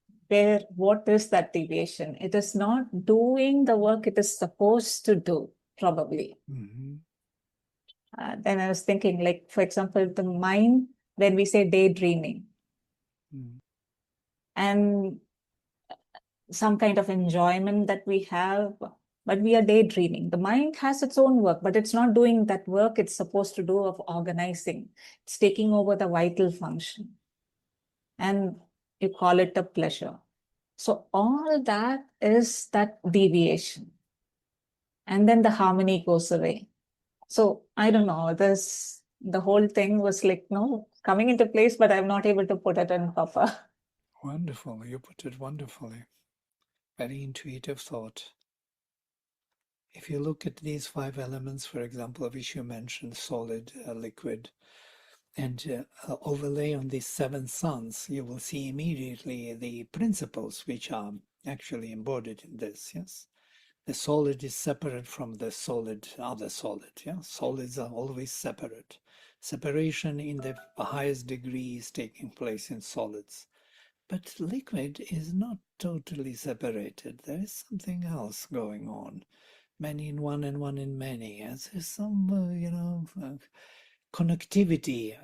what is that deviation? It is not doing the work it is supposed to do, probably. Then I was thinking, like, for example, the mind, when we say daydreaming, and some kind of enjoyment that we have, but we are daydreaming. The mind has its own work, but it's not doing that work it's supposed to do of organizing. It's taking over the vital function. And you call it a pleasure. So all that is that deviation. And then the harmony goes away. So I don't know, the whole thing was like, coming into place, but I'm not able to put it in proper. Wonderful. You put it wonderfully. Very intuitive thought. If you look at these 5 elements, for example, which you mentioned, solid, liquid, and overlay on these 7 suns, you will see immediately the principles which are actually embodied in this. Yes, the solid is separate from the solid, other solid. Yeah, solids are always separate. Separation in the highest degree is taking place in solids. But liquid is not totally separated. There is something else going on. Many in one and one in many. As there's some, connectivity.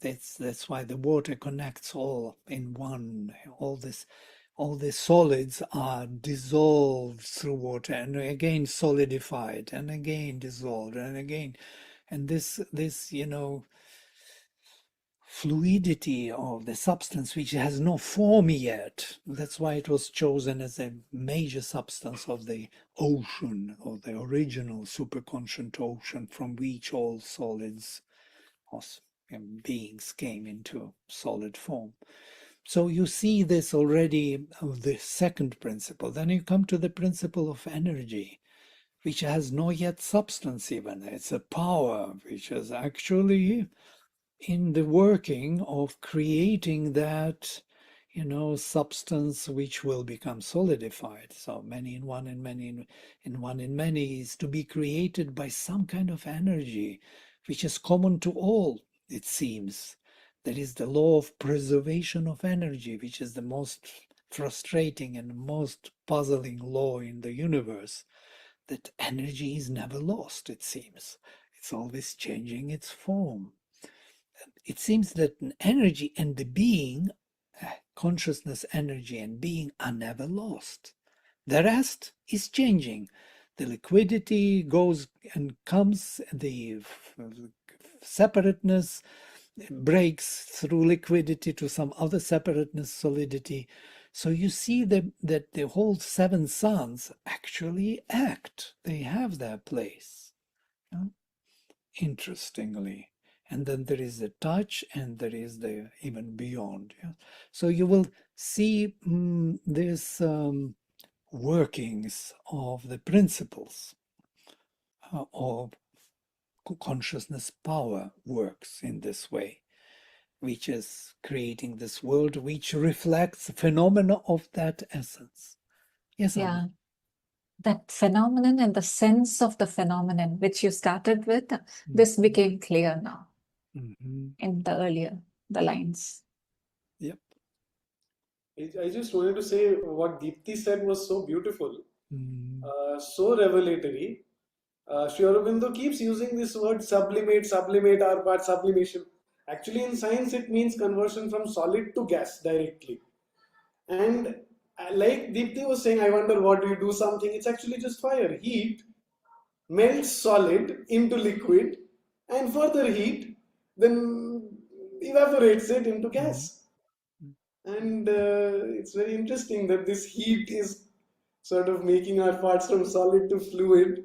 That's why the water connects all in one. All the solids are dissolved through water and again solidified and again dissolved and again. And this fluidity of the substance which has no form yet. That's why it was chosen as a major substance of the ocean, or the original superconscient ocean from which all solids and beings came into solid form. So you see this already of the second principle. Then you come to the principle of energy, which has no yet substance even. It's a power which is actually in the working of creating that, substance which will become solidified. So many in one and many in one in many is to be created by some kind of energy, which is common to all, it seems. There is the law of preservation of energy, which is the most frustrating and most puzzling law in the universe, that energy is never lost, it seems. It's always changing its form. It seems that an energy and the being, consciousness, energy, and being are never lost. The rest is changing. The liquidity goes and comes, the separateness breaks through liquidity to some other separateness, solidity. So you see that the whole 7 suns actually act. They have their place. Interestingly. And then there is the touch, and there is the even beyond. Yeah? So you will see this workings of the principles of consciousness power works in this way, which is creating this world which reflects the phenomena of that essence. Yes, Yeah. Anna? That phenomenon and the sense of the phenomenon which you started with, this became clear now in the lines. Yep. I just wanted to say what Deepti said was so beautiful, so revelatory. Sri Aurobindo keeps using this word sublimate, our part, sublimation. Actually, in science, it means conversion from solid to gas directly. And like Deepti was saying, I wonder what do you do something? It's actually just fire. Heat melts solid into liquid, and further heat then evaporates it into gas. And it's very interesting that this heat is sort of making our parts from solid to fluid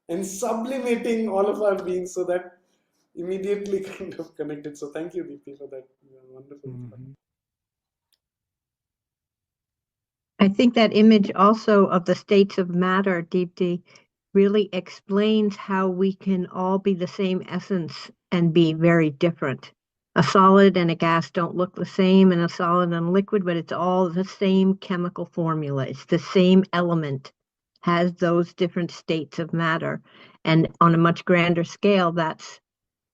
and sublimating all of our beings, so that immediately kind of connected. So thank you, Deepti, for that wonderful thought. I think that image also of the states of matter, Deepti, really explains how we can all be the same essence and be very different. a solid and a gas don't look the same, and a solid and a liquid, but it's all the same chemical formula. It's the same element, has those different states of matter. And on a much grander scale, that's,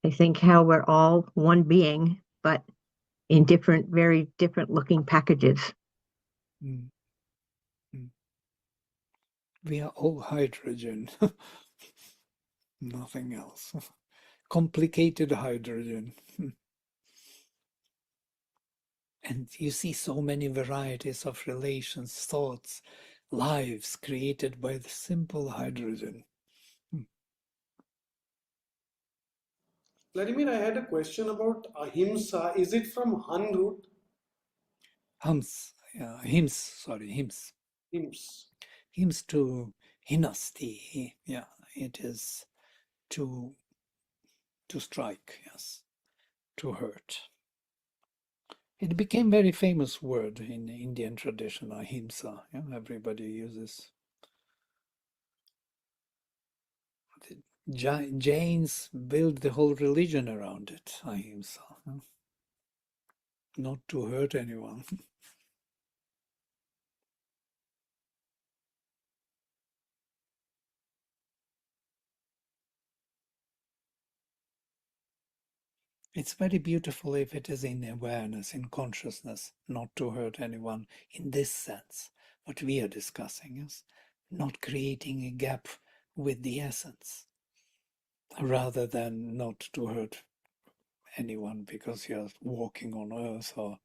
I think, how we're all one being, but in different, very different looking packages. Mm. Mm. We are all hydrogen, nothing else. Complicated hydrogen. And you see so many varieties of relations, thoughts, lives created by the simple hydrogen. Vladimir, I had a question about ahimsa. Is it from Han root? Hams, hymns, sorry, hymns. Hims. Hymns to hinasti, yeah, it is to strike, yes, to hurt. It became very famous word in Indian tradition, ahimsa. Yeah, everybody uses. The Jains built the whole religion around it, ahimsa, not to hurt anyone. It's very beautiful if it is in awareness, in consciousness, not to hurt anyone in this sense. What we are discussing is not creating a gap with the essence, rather than not to hurt anyone because you're walking on earth or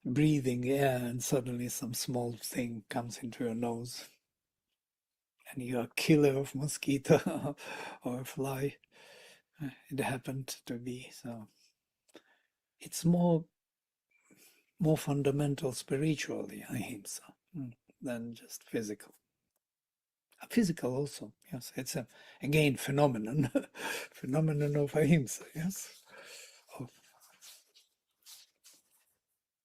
breathing air and suddenly some small thing comes into your nose and you're a killer of mosquito or a fly. It happened to be so. It's more fundamental spiritually, ahimsa, than just physical. Physical also, yes. It's a, again, phenomenon, phenomenon of ahimsa, yes.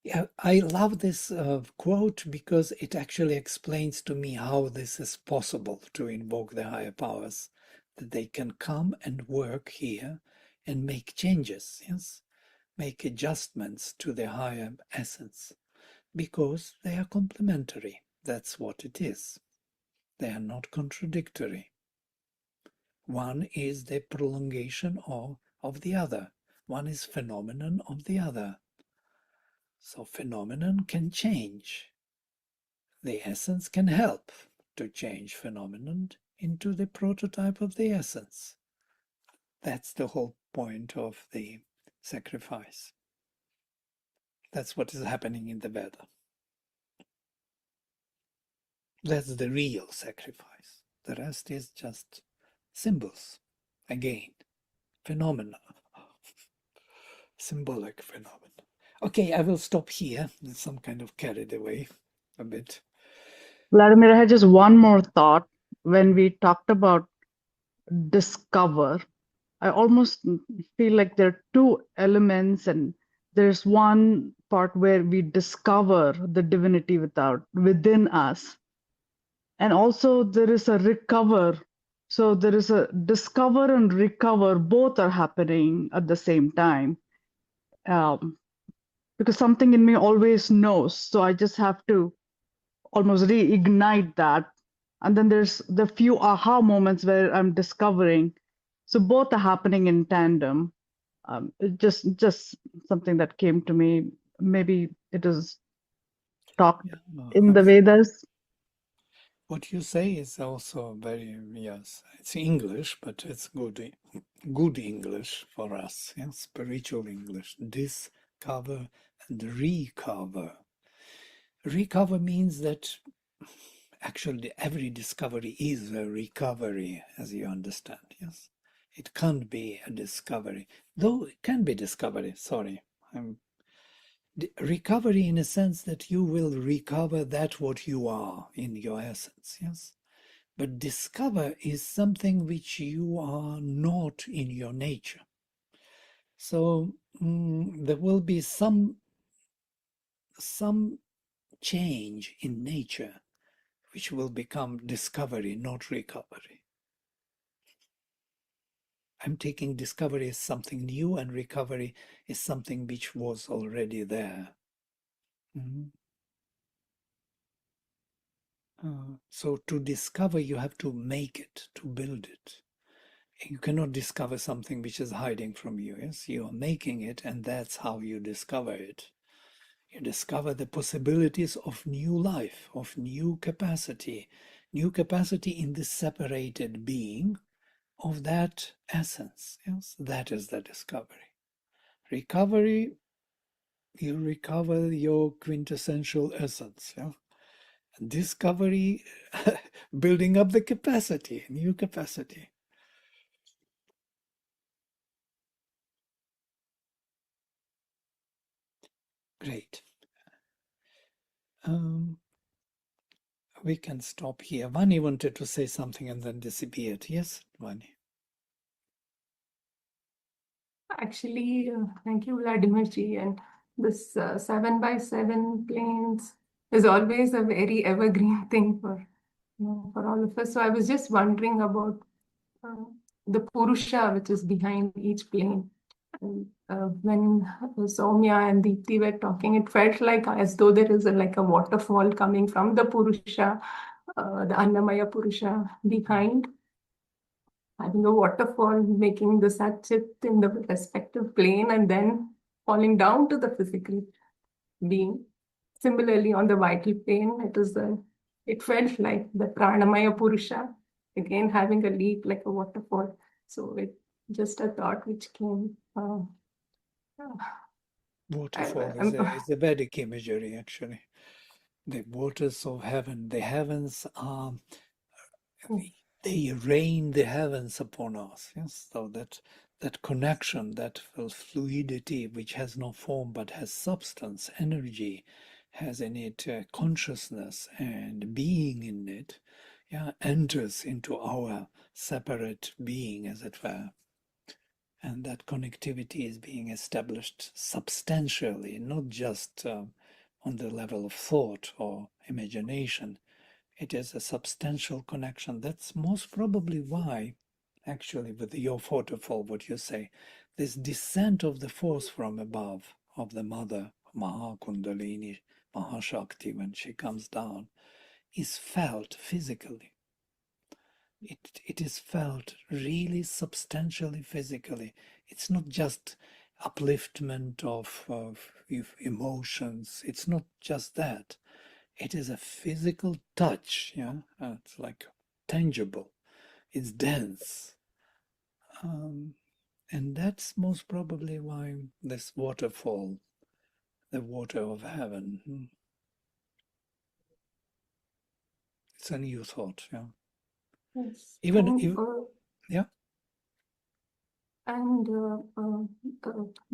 Yeah, I love this quote because it actually explains to me how this is possible to invoke the higher powers, that they can come and work here and make changes, yes, make adjustments to the higher essence, because they are complementary. That's what it is. They are not contradictory. One is the prolongation of the other. One is phenomenon of the other. So phenomenon can change. The essence can help to change phenomenon into the prototype of the essence. That's the whole point of the sacrifice. That's what is happening in the Veda. That's the real sacrifice. The rest is just symbols. Again, phenomena. Symbolic phenomena. Okay, I will stop here. Some kind of carried away a bit. Vladimir, I had just one more thought. When we talked about discover, I almost feel like there are two elements, and there's one part where we discover the divinity within us, and also there is a recover. So there is a discover and recover, both are happening at the same time. Because something in me always knows, so I just have to almost reignite that. And then there's the few aha moments where I'm discovering. So both are happening in tandem. Just something that came to me. Maybe it is talked in the Vedas. What you say is also very, yes, it's English, but it's good English for us, yes, spiritual English. Discover and recover. Recover means that actually every discovery is a recovery, as you understand, yes. It can't be a discovery, though it can be discovery, sorry. Recovery in a sense that you will recover that what you are in your essence, yes. But discover is something which you are not in your nature. So there will be some change in nature which will become discovery, not recovery. I'm taking discovery as something new, and recovery is something which was already there. Mhm. So to discover, you have to make it, to build it. You cannot discover something which is hiding from you. Yes, you are making it, and that's how you discover it. You discover the possibilities of new life, of new capacity in the separated being of that essence. Yes, that is the discovery. Recovery, you recover your quintessential essence. Yeah? Discovery, building up the capacity, new capacity. Great. We can stop here. Vani wanted to say something and then disappeared. Yes, Vani. Actually, thank you, Vladimir ji. And this 7x7 planes is always a very evergreen thing for all of us. So I was just wondering about the Purusha which is behind each plane. And, when Soumya and Deepti were talking, it felt like as though there is like a waterfall coming from the Purusha, the Annamaya Purusha behind, having a waterfall, making the Satchit in the respective plane, and then falling down to the physical being. Similarly, on the vital plane, it felt like the Pranamaya Purusha, again having a leap like a waterfall. So it just a thought which came. Waterfall is a Vedic imagery, actually. The waters of heaven, the heavens are, they rain the heavens upon us. Yes, so that connection, that fluidity which has no form but has substance, energy, has in it consciousness and being in it, yeah, enters into our separate being, as it were. And that connectivity is being established substantially, not just on the level of thought or imagination. It is a substantial connection. That's most probably why, actually, with your waterfall, what you say, this descent of the force from above, of the mother, Mahakundalini, Mahashakti, when she comes down, is felt physically. It is felt really substantially physically. It's not just upliftment of emotions. It's not just that. It is a physical touch. Yeah, it's like tangible. It's dense, and that's most probably why this waterfall, the water of heaven. It's a new thought. Yeah. Yes. Even yeah. And the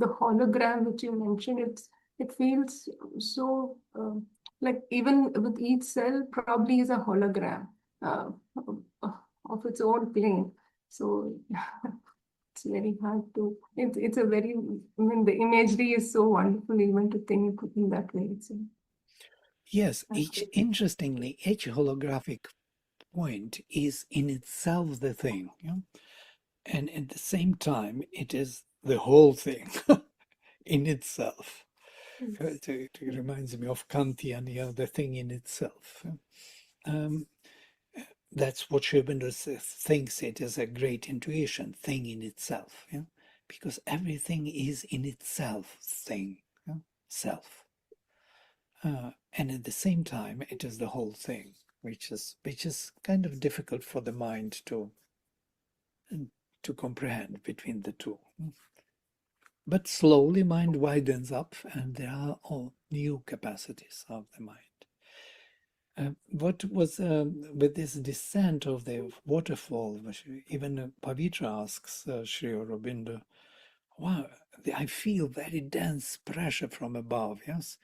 hologram which you mentioned, it feels so like even with each cell probably is a hologram uh, of its own plane. So it's very hard to. It's a very. I mean, the imagery is so wonderful even to think in that way. So, Yes, interestingly, each holographic point is in itself the thing. Yeah? And at the same time, it is the whole thing in itself. It reminds me of Kantian, the thing in itself. That's what Sribindra thinks it is a great intuition, thing in itself. Yeah? Because everything is in itself thing, yeah? Self. And at the same time, it is the whole thing, which is kind of difficult for the mind to comprehend between the two. But slowly mind widens up and there are all new capacities of the mind. What was with this descent of the waterfall, even Pavitra asks Sri Aurobindo, wow, I feel very dense pressure from above, yes?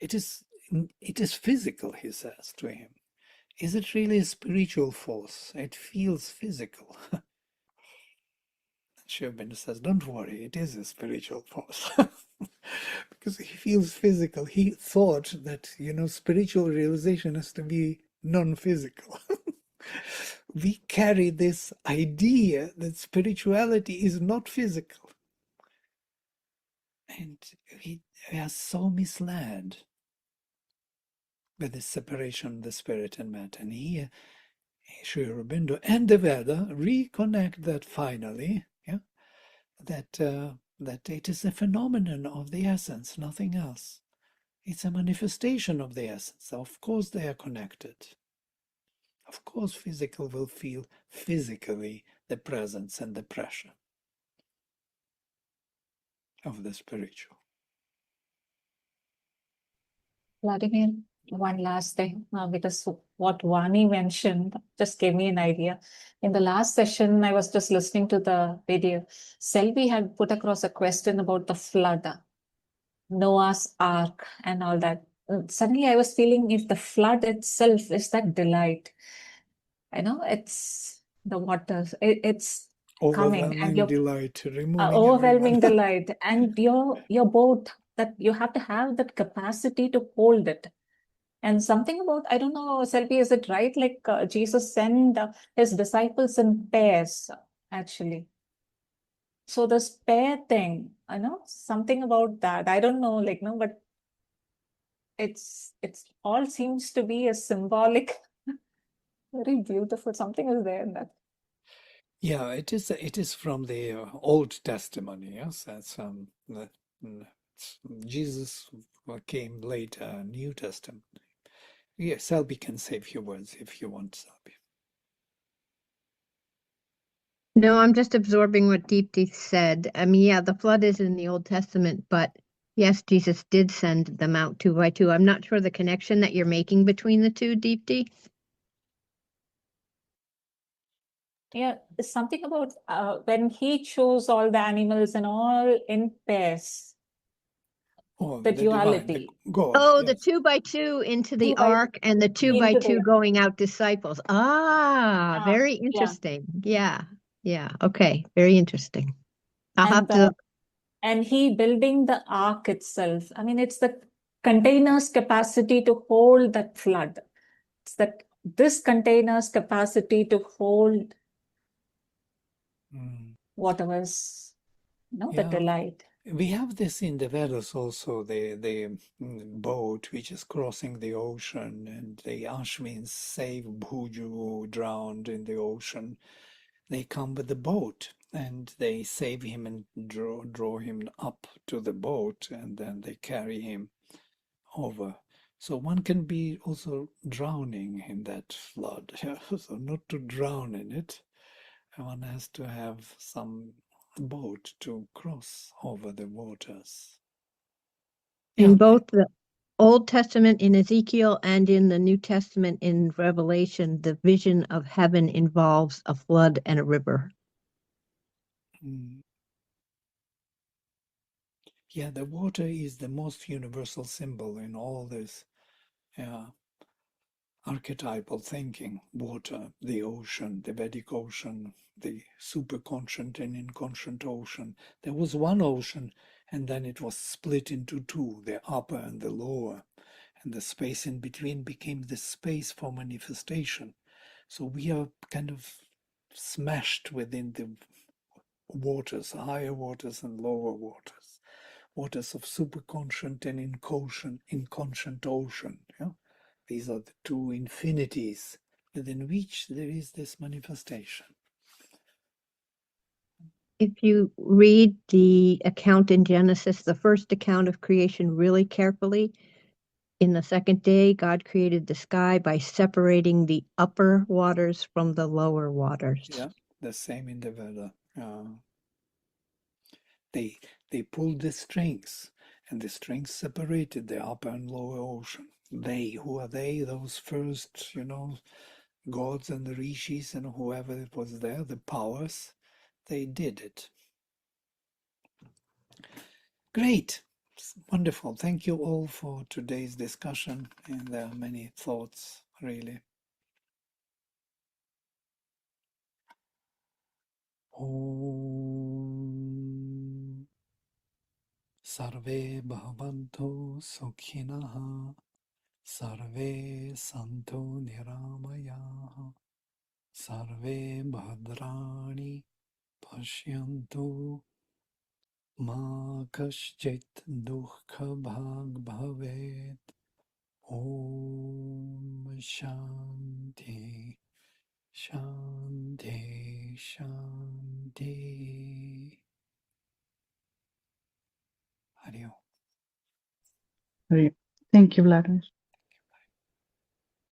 It is physical, he says to him. Is it really a spiritual force? It feels physical. Sri Aurobindo says, don't worry, it is a spiritual force. Because he feels physical. He thought that, spiritual realization has to be non-physical. we carry this idea that spirituality is not physical. And we are so misled by the separation of the spirit and matter. And here, Sri Aurobindo and the Veda reconnect that finally, yeah, that it is a phenomenon of the essence, nothing else. It's a manifestation of the essence. Of course they are connected. Of course physical will feel physically the presence and the pressure of the spiritual. Vladimir, one last thing, because what Vani mentioned just gave me an idea. In the last session, I was just listening to the video. Selvi had put across a question about the flood, Noah's Ark, and all that. Suddenly, I was feeling if the flood itself is that delight, it's the waters, it's coming, and Overwhelming delight, removing overwhelming everyone. delight, and your boat, that you have to have that capacity to hold it. And something about, I don't know, Selby, is it right? Like Jesus sent his disciples in pairs, actually. So this pair thing, something about that. I don't know, but it's all seems to be a symbolic, very beautiful. Something is there in that. Yeah, it is from the Old Testament. Yes, that's Jesus came later, New Testament. Yes, Selby can say a few words if you want, Selby. No, I'm just absorbing what Deepti said. I mean, yeah, the flood is in the Old Testament, but yes, Jesus did send them out two by two. I'm not sure the connection that you're making between the two, Deepti. Yeah, it's something about when he chose all the animals and all in pairs, Oh, the divine, duality. God. Oh, Yes. the 2 by 2 into the 2 by ark and the 2 by 2 into the going out disciples. Ah, very yeah. interesting. Yeah. Okay. Very interesting. I'll have to. And he building the ark itself. I mean, it's the container's capacity to hold that flood. It's that this container's capacity to hold whatever's, the Yeah. delight. We have this in the Vedas also, the boat which is crossing the ocean, and the Ashwins save Bhuju who drowned in the ocean. They come with the boat and they save him and draw him up to the boat, and then they carry him over. So one can be also drowning in that flood. So not to drown in it, one has to have some boat to cross over the waters. In both the Old Testament in Ezekiel and in the New Testament in Revelation, the vision of heaven involves a flood and a river. Yeah, the water is the most universal symbol in all this archetypal thinking. Water, the ocean, the Vedic ocean, the superconscient and inconscient ocean. There was one ocean, and then it was split into two, the upper and the lower. And the space in between became the space for manifestation. So we are kind of smashed within the waters, higher waters and lower waters, waters of superconscient and inconscient ocean. Yeah? These are the two infinities within which there is this manifestation. If you read the account in Genesis, the first account of creation really carefully, in the second day, God created the sky by separating the upper waters from the lower waters. Yeah, the same in the Veda. They pulled the strings, and the strings separated the upper and lower ocean. They, who are they? Those first, gods and the rishis and whoever was there, the powers, they did it. Great. Wonderful. Thank you all for today's discussion. And there are many thoughts, really. Om Sarve Bhavanto Sukhinaha Sarve Santo Niramayaha Sarve Bhadrani Pashyantu Ma Kaschit Dukkha Bhag Bhavet. Om Shanti Shanti Shanti. Hari Om. Thank you, Vladimir.